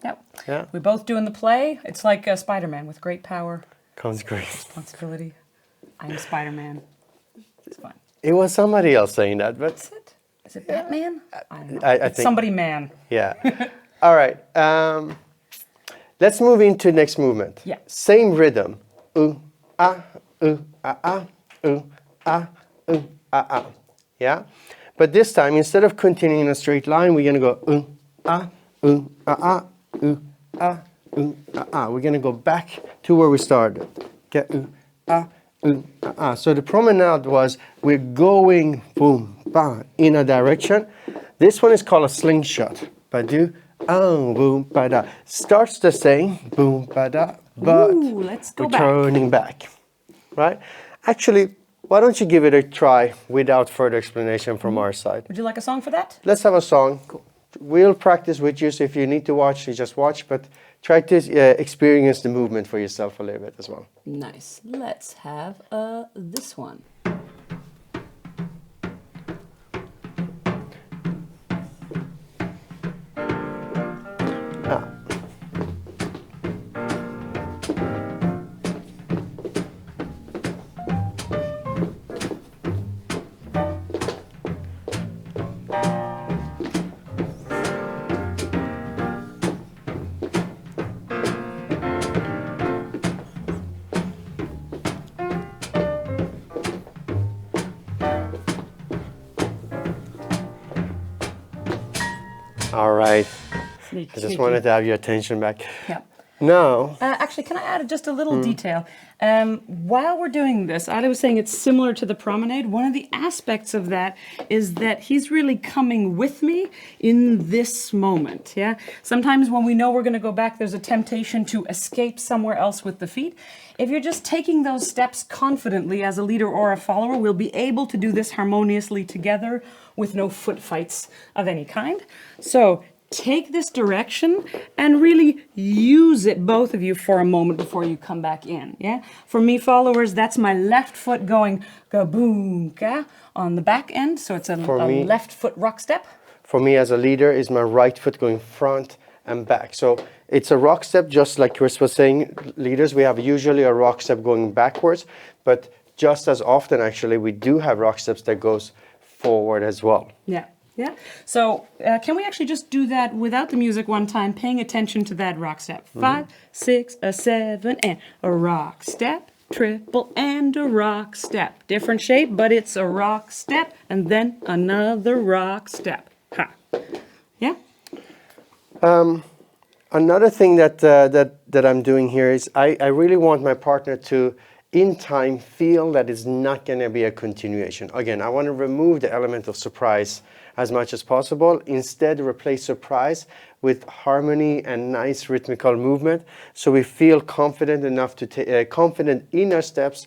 Yeah. Yeah. We both doing the play. It's like Spider-Man with great power, Comes great. responsibility. I'm Spider-Man. It's fine. It was somebody else saying that, but Is it? Is it Batman? I don't know. I It's think somebody man. yeah. All right. Let's move into next movement. Yeah. Same rhythm. Ooh, ah, ooh, ah, ah, ooh, ah, ooh, ah, ah. Yeah. But this time, instead of continuing in a straight line, we're gonna go ooh, ah, ooh, ah, ah, ooh, ah, ooh, ah, ah. We're gonna go back to where we started. Get ooh, ah, ooh, ah, ah. So the promenade was we're going boom, ba in a direction. This one is called a slingshot. Ba-do, oh, boom, ba-da. Starts the same, boom, ba-da, but Ooh, let's go we're back. turning back, right? Actually, why don't you give it a try without further explanation from our side? Would you like a song for that? Let's have a song. We'll practice with you, so if you need to watch, you just watch, but try to experience the movement for yourself a little bit as well. Nice. Let's have this one. Ah. All right. Sneaky, I just sneaky. wanted to have your attention back. Yeah. Now, Actually, can I add just a little detail? While we're doing this, Ali was saying it's similar to the promenade. One of the aspects of that is that he's really coming with me in this moment. Yeah. Sometimes when we know we're going to go back, there's a temptation to escape somewhere else with the feet. If you're just taking those steps confidently as a leader or a follower, we'll be able to do this harmoniously together with no foot fights of any kind. So take this direction and really use it, both of you, for a moment before you come back in. Yeah. For me, followers, that's my left foot going ga-boom-ka on the back end. So it's a me- left foot rock step. for me as a leader, is my right foot going front and back. So it's a rock step, just like Chris was saying. Leaders, we have usually a rock step going backwards, but just as often, actually, we do have rock steps that goes forward as well. Yeah. Yeah. So can we actually just do that without the music one time, paying attention to that rock step? 5, 6, a 7, and a rock step, triple and a rock step. Different shape, but it's a rock step and then another rock step. Ha. Yeah. Another thing that I'm doing here is I really want my partner to, in time, feel that it's not going to be a continuation. Again, I want to remove the element of surprise as much as possible. Instead, replace surprise with harmony and nice rhythmical movement, so we feel confident enough to confident in our steps,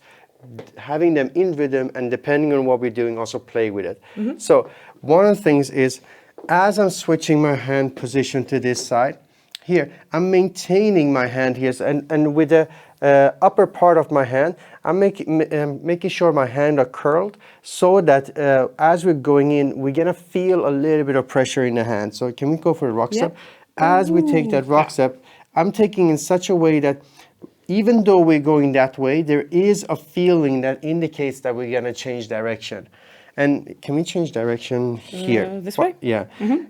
having them in rhythm, and depending on what we're doing, also play with it. So one of the things is, as I'm switching my hand position to this side, here, I'm maintaining my hand here, and with the upper part of my hand, I'm making sure my hand are curled, so that as we're going in, we're gonna feel a little bit of pressure in the hand. So can we go for a rock step? As we take that rock step, I'm taking in such a way that even though we're going that way, there is a feeling that indicates that we're gonna change direction. And can we change direction here? This way? Yeah.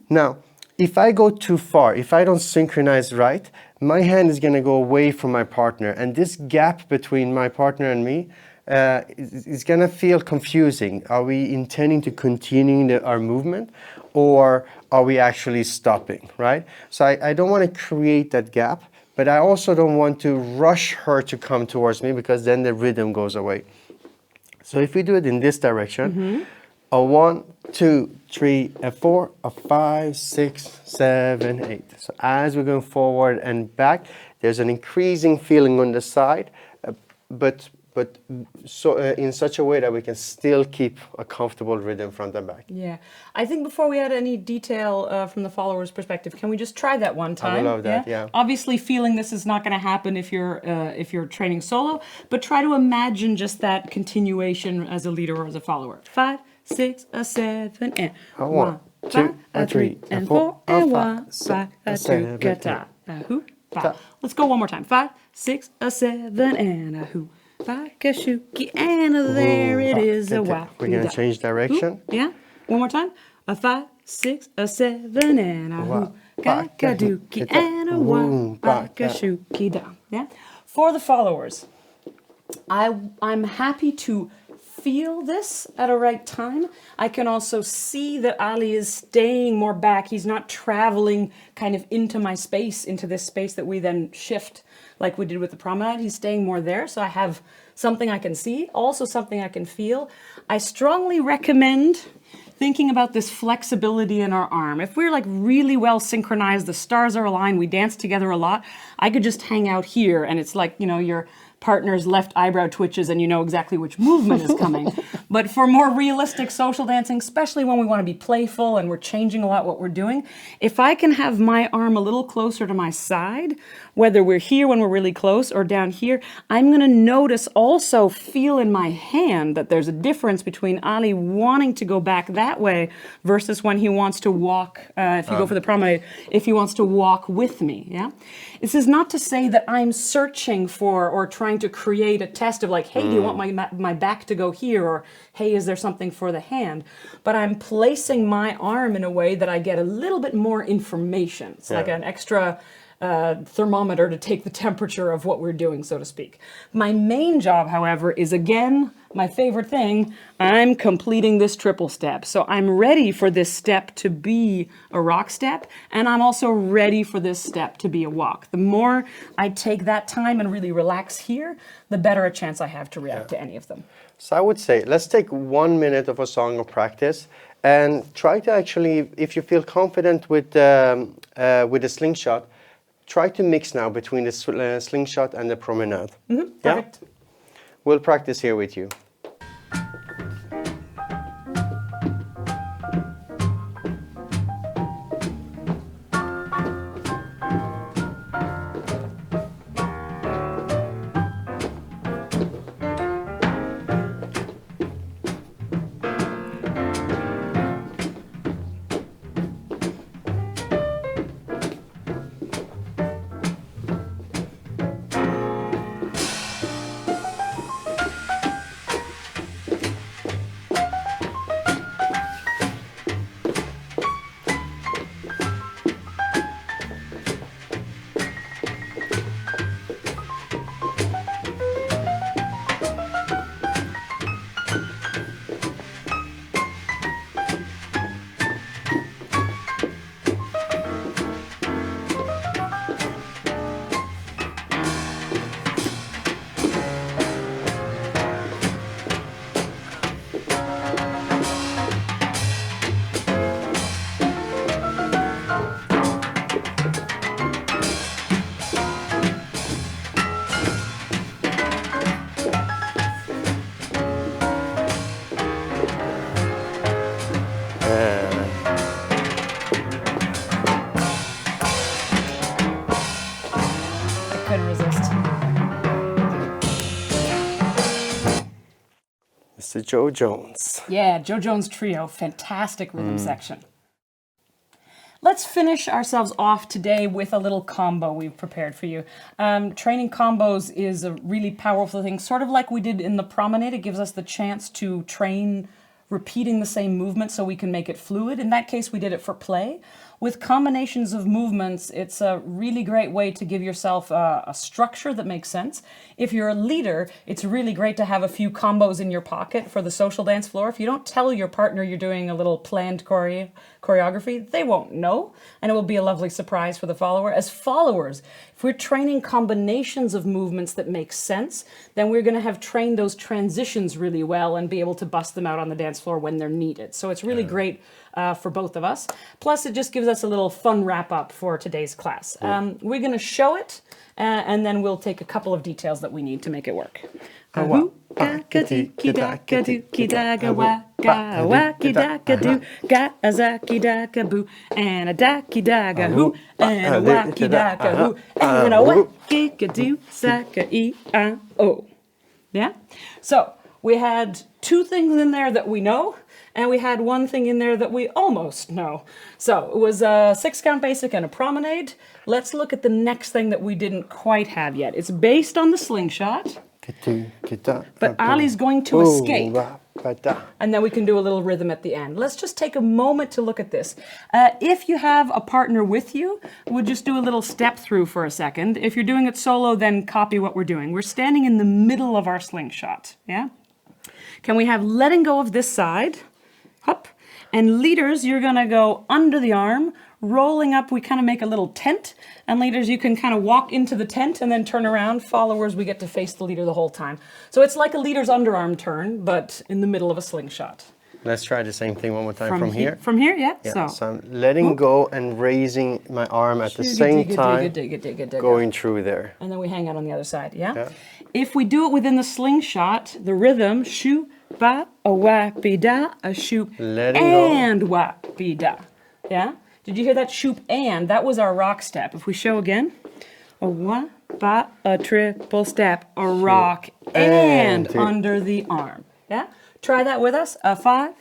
Now, if I go too far, if I don't synchronize right, my hand is going to go away from my partner. And this gap between my partner and me is going to feel confusing. Are we intending to continue our movement, or are we actually stopping, right? So I don't want to create that gap, but I also don't want to rush her to come towards me, because then the rhythm goes away. So if we do it in this direction, a 1, 2, 3, a 4, a 5, 6, 7, 8. So as we're going forward and back, there's an increasing feeling on the side, but but in such a way that we can still keep a comfortable rhythm front and back. Yeah. I think before we add any detail from the follower's perspective, can we just try that one time? I would love that, yeah. Obviously, feeling this is not going to happen if you're training solo, but try to imagine just that continuation as a leader or as a follower. 5, 6, 7, and 1, 2, 3, and 4, and 1, 5, 2, guitar. Let's go one more time. 5, 6, 7, and a hoo. Bakashuki, and there it is a wah. We're going to change direction. Yeah. One more time. A 5, 6, 7, and a hoo. Kakaduki, and a wah. Bakashuki down. Yeah. For the followers, I'm happy to feel this at a right time. I can also see that Ali is staying more back. He's not traveling kind of into my space, into this space that we then shift like we did with the Promenade. He's staying more there, so I have something I can see, also something I can feel. I strongly recommend thinking about this flexibility in our arm. If we're like really well synchronized, the stars are aligned, we dance together a lot, I could just hang out here and it's like, you know, your partner's left eyebrow twitches and you know exactly which movement is coming. But for more realistic social dancing, especially when we want to be playful and we're changing a lot what we're doing, if I can have my arm a little closer to my side, whether we're here when we're really close or down here, I'm going to notice, also feel in my hand that there's a difference between Ali wanting to go back that way versus when he wants to walk, if you go for the Promenade, if he wants to walk with me, yeah? This is not to say that I'm searching for or trying to create a test of like, hey, do you want my back to go here? Or, hey, is there something for the hand? But I'm placing my arm in a way that I get a little bit more information. It's like an extra thermometer to take the temperature of what we're doing, so to speak. My main job, however, is again, my favorite thing, I'm completing this triple step. So I'm ready for this step to be a rock step, and I'm also ready for this step to be a walk. The more I take that time and really relax here, the better a chance I have to react to any of them. So I would say, let's take 1 minute of a song of practice and try to actually, if you feel confident with the slingshot, try to mix now between the slingshot and the promenade. Perfect. Yeah? We'll practice here with you. Mr. Joe Jones. Yeah, Joe Jones Trio, fantastic rhythm section. Let's finish ourselves off today with a little combo we've prepared for you. Training combos is a really powerful thing, sort of like we did in the Promenade. It gives us the chance to train repeating the same movement so we can make it fluid. In that case, we did it for play. With combinations of movements, it's a really great way to give yourself a structure that makes sense. If you're a leader, it's really great to have a few combos in your pocket for the social dance floor. If you don't tell your partner you're doing a little planned choreography, they won't know, and it will be a lovely surprise for the follower. As followers, if we're training combinations of movements that make sense, then we're going to have trained those transitions really well and be able to bust them out on the dance floor when they're needed. So it's really great for both of us. Plus, it just gives us a little fun wrap up for today's class. We're going to show it, and then we'll take a couple of details that we need to make it work. Ga-a-zaki-daka-doo, and a daki-daga-hoo, and a waki-daka-hoo, and a waki-ga-doo, saka-e-I-o. Yeah? So, we had two things in there that we know, and we had one thing in there that we almost know. So, it was a 6-count basic and a promenade. Let's look at the next thing that we didn't quite have yet. It's based on the slingshot, but Ali's going to escape. And then we can do a little rhythm at the end. Let's just take a moment to look at this. If you have a partner with you, we'll just do a little step through for a second. If you're doing it solo, then copy what we're doing. We're standing in the middle of our slingshot, yeah? Can we have letting go of this side, hop, and leaders, you're gonna go under the arm, rolling up, we kind of make a little tent, and leaders, you can kind of walk into the tent and then turn around. Followers, we get to face the leader the whole time. So it's like a leader's underarm turn, but in the middle of a slingshot. Let's try the same thing one more time from here. From here, yeah. Yeah, so I'm letting go and raising my arm at the same time, going through there. And then we hang out on the other side, yeah? If we do it within the slingshot, the rhythm, shoo, ba, a wap, be da, a shoop, and wap, be da, yeah? Did you hear that shoop and? That was our rock step. If we show again, a wap, ba, a triple step, a rock, and under the arm, yeah? Try that with us. A 5,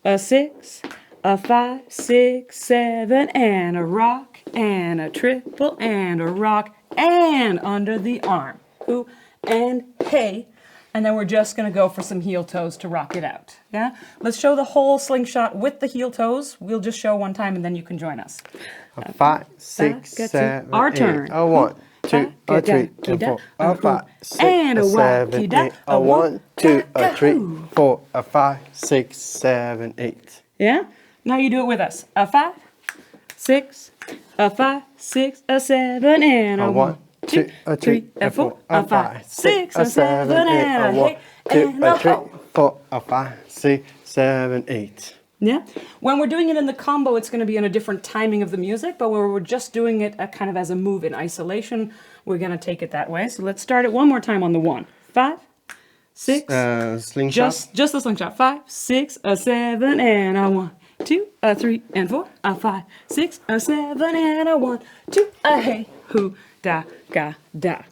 a 6, a 5, 6, 7, and a rock, and a triple, and a rock, and under the arm. Ooh, and hey. And then we're just going to go for some heel toes to rock it out. Yeah? Let's show the whole slingshot with the heel toes. We'll just show one time and then you can join us. 5, 6, 7, our turn. A 1, 2, a 3, a 4, a 5, 6, a 7, 8. A 1, 2, a 3, 4, a 5, 6, 7, 8. Yeah? Now you do it with us. A 5, 6, a 5, 6, a 7, and a 1. 2, a 3, a 4, a 5, 6, a 7, and a 1, 2, a 3, 4, a 5, 6, 7, 8. Yeah. When we're doing it in the combo, it's going to be in a different timing of the music, but when we're just doing it kind of as a move in isolation, we're going to take it that way. So let's start it one more time on the 1. 5, 6. Slingshot. Just the slingshot. 5, 6, a 7, and a 1. 2, a 3, and 4, a 5, 6, a 7, and a 1, 2, a hey, hoo, da, ga, da.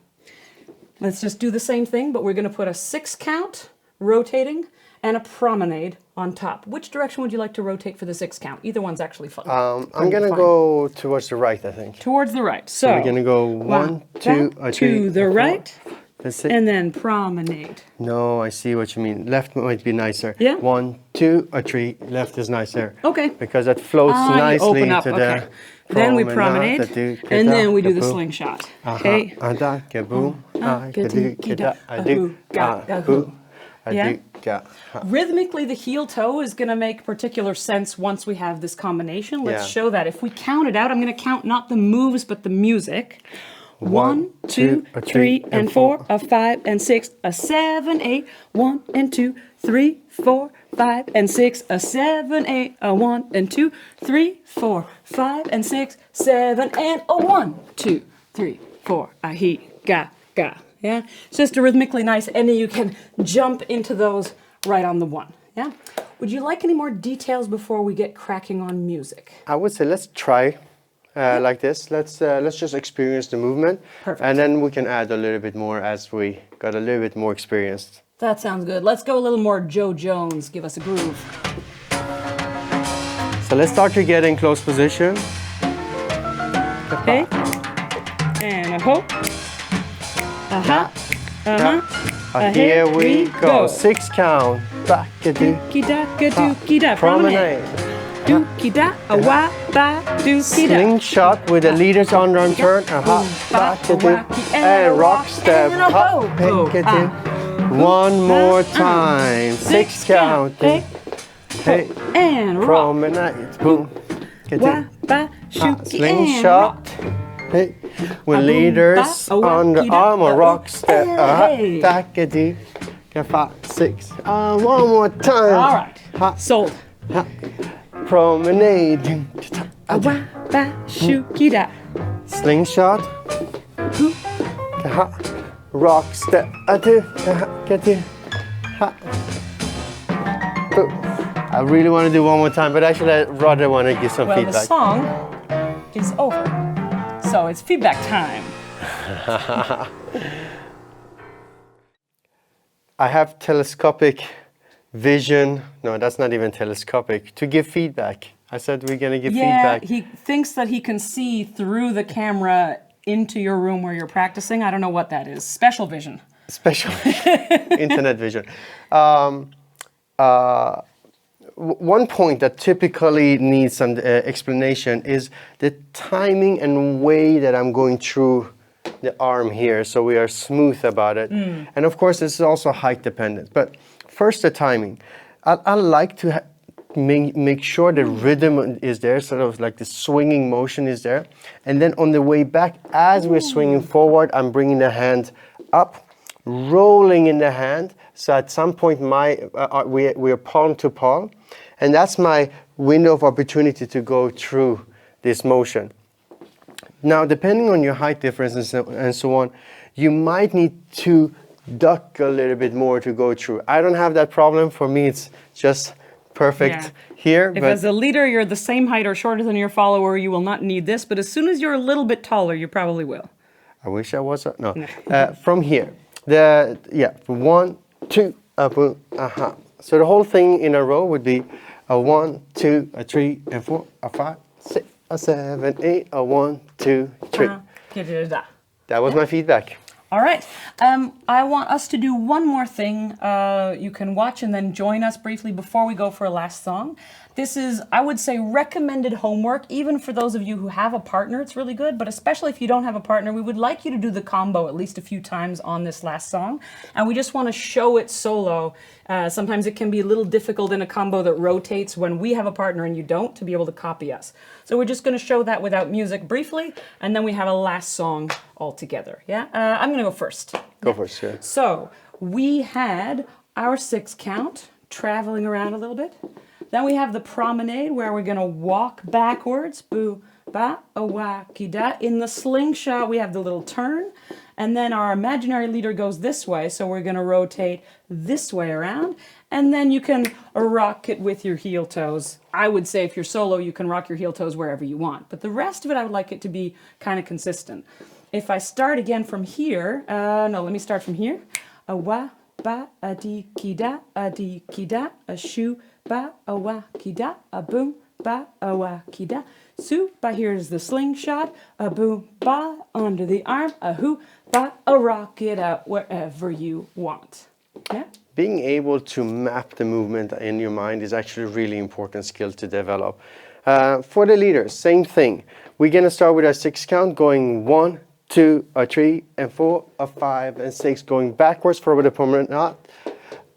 Let's just do the same thing, but we're going to put a 6 count, rotating, and a promenade on top. Which direction would you like to rotate for the 6 count? Either one's actually fun. I'm going to go towards the right, I think. Towards the right. So we're going to go 1, 2, a 3, to the right. That's it. And then promenade. No, I see what you mean. Left might be nicer. Yeah. 1, 2, a 3. Left is nicer. Okay. Because that floats nicely open up. to Okay. the Then we promenade, and then we do the slingshot. Okay. Yeah. Rhythmically, the heel toe is going to make particular sense once we have this combination. Let's show that. If we count it out, I'm going to count not the moves, but the music. 1, 2, 3, and 4, a 5, and 6, a 7, 8, 1, and 2, 3, 4, 5, and 6, a 7, 8, a 1, and 2, 3, 4, 5, and 6, 7, and a 1, 2, 3, 4, a he, ga, ga. Yeah? It's just a rhythmically nice, and then you can jump into those right on the 1. Yeah? Would you like any more details before we get cracking on music? I would say let's try like this. Let's just experience the movement. Perfect. And then we can add a little bit more as we got a little bit more experienced. That sounds good. Let's go a little more Joe Jones. Give us a groove. So let's start to get in close position. Okay. And a ho. Aha. Uh-huh. Here we go. 6 count. Dookie da, dookie da. Promenade. Dookie da, a wa, ba, dookie da. Slingshot with the leader's underarm turn. And rock step. One more time. 6 count. Hey. And rock. Promenade. Boom. Wa, ba, shooky, Slingshot. Hey. With leaders underarm or rock step. 5, 6. One more time. All right. Sold. Promenade. Shukida. Slingshot. Rock step. Get to. I really want to do one more time, but actually I rather want to give some Well, feedback. the song is over, so it's feedback time. I have telescopic vision. No, that's not even telescopic. To give feedback. I said we're going to give feedback. He thinks that he can see through the camera into your room where you're practicing. I don't know what that is. Special vision. Special internet vision. One point that typically needs some explanation is the timing and way that I'm going through the arm here, so we are smooth about it. And of course, this is also height dependent. But first, the timing. I like to make sure the rhythm is there, sort of like the swinging motion is there. And then on the way back, as we're swinging forward, I'm bringing the hand up, rolling in the hand. So at some point, we are palm to palm. And that's my window of opportunity to go through this motion. Now, depending on your height difference and so on, you might need to duck a little bit more to go through. I don't have that problem. For me, it's just perfect here. If as a leader you're the same height or shorter than your follower, you will not need this. But as soon as you're a little bit taller, you probably will. I wish I was. No. From here. From 1, 2, boom, So the whole thing in a row would be a 1, 2, a 3, and 4, a 5, 6, a 7, 8, a 1, 2, 3. That was my feedback. All right. I want us to do one more thing. You can watch and then join us briefly before we go for a last song. This is, I would say, recommended homework, even for those of you who have a partner. It's really good, but especially if you don't have a partner, we would like you to do the combo at least a few times on this last song. And we just want to show it solo. Sometimes it can be a little difficult in a combo that rotates when we have a partner and you don't, to be able to copy us. So we're just going to show that without music briefly, and then we have a last song all together. Yeah, I'm going to go first. Go first, yeah. So we had our 6 count, traveling around a little bit. Then we have the promenade, where we're going to walk backwards. Boo, ba, a, wa, ki, da. In the slingshot, we have the little turn. And then our imaginary leader goes this way, so we're going to rotate this way around. And then you can rock it with your heel toes. I would say if you're solo, you can rock your heel toes wherever you want. But the rest of it, I would like it to be kind of consistent. If I start again from here, let me start from here. A wa, ba, a di, ki, da, a shoo, ba, a wa, ki, da, a boom, ba, a wa, ki, da. Su, ba, here's the slingshot, a boom, ba, under the arm, a hoo, ba, a rock it out wherever you want. Yeah? Being able to map the movement in your mind is actually a really important skill to develop. For the leaders, same thing. We're going to start with our 6 count, going 1, 2, a 3, and 4, a 5, and 6, going backwards for the promenade.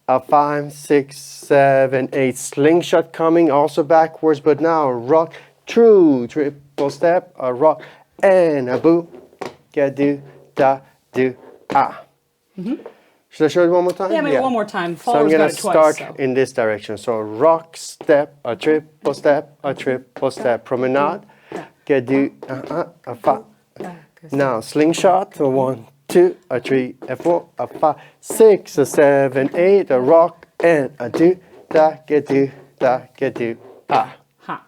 A 5, 6, 7, 8, slingshot coming also backwards, but now rock, true, triple step, a rock, and a boo, ga do, da, do, ah. Should I show it one more time? Yeah, maybe one more time. So I'm going to twice, start in this direction. So rock, step, a triple step, promenade, ga do, a 5. Now slingshot, a 1, 2, a 3, a 4, a 5, 6, a 7, 8, a rock, and a do, da, ga do, ah. Ha.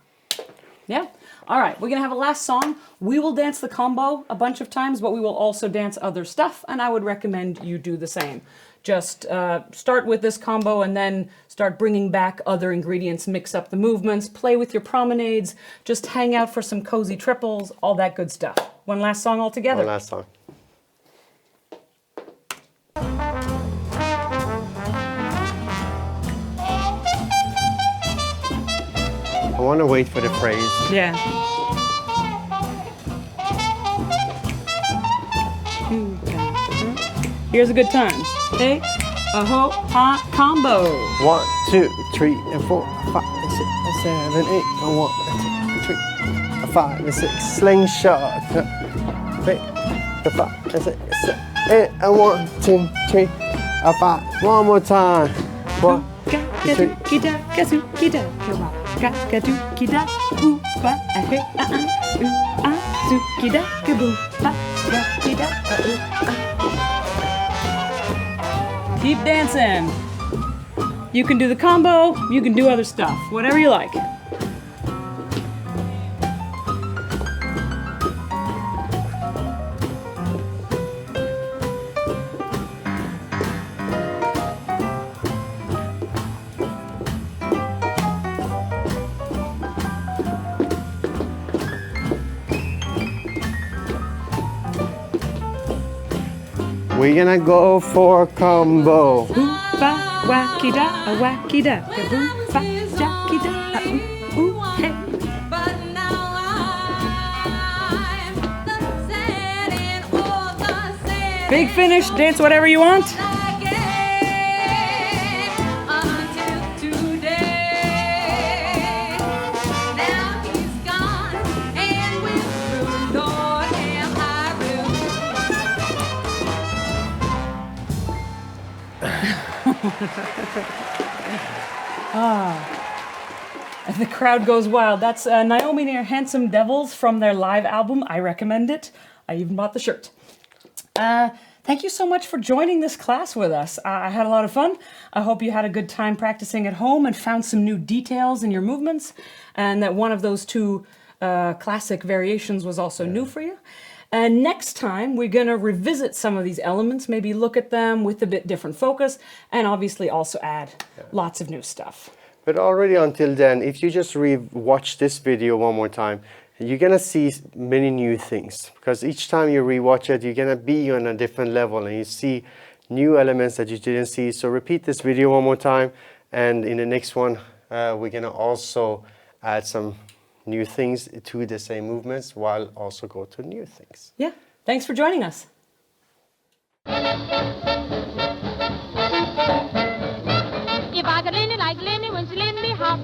Yeah? All right, we're going to have a last song. We will dance the combo a bunch of times, but we will also dance other stuff, and I would recommend you do the same. Just start with this combo and then start bringing back other ingredients, mix up the movements, play with your promenades, just hang out for some cozy triples, all that good stuff. One last song all together. One last song. I want to wait for the phrase. Yeah. Here's a good time. Hey, a ho, ha, combo. 1, 2, 3, and 4, 5, 6, 7, 8, a 1, 2, 3, a 5, and 6, slingshot. 3, a 5, and 6, 7, 8, a 1, 2, 3, a 5. One more time. 1, 2, 3. dookie da, ooh, ba, hey, ooh, dookie da, kaboo, ba, dookie da, ooh, Keep dancing. You can do the combo, you can do other stuff, whatever you like. We're gonna go for combo. Ba, wacky da, a wacky da, kaboo, ba, jacky da, ooh, hey. But now I'm the sad and all the sad Big finish, dance whatever you want. again until today. Now he's gone and we're through. Lord, am I blue? The crowd goes wild. That's Naomi near Handsome Devils from their live album. I recommend it. I even bought the shirt. Thank you so much for joining this class with us. I had a lot of fun. I hope you had a good time practicing at home and found some new details in your movements, and that one of those two classic variations was also new for you. And next time, we're going to revisit some of these elements, maybe look at them with a bit different focus, and obviously also add lots of new stuff. But already until then, if you just watch this video one more time, you're gonna see many new things, because each time you rewatch it, you're gonna be on a different level and you see new elements that you didn't see. So repeat this video one more time, and in the next one, we're gonna also add some new things to the same movements while also go to new things. Yeah, thanks for joining us. If I could Lindy like Lindy when she Lindy Hop,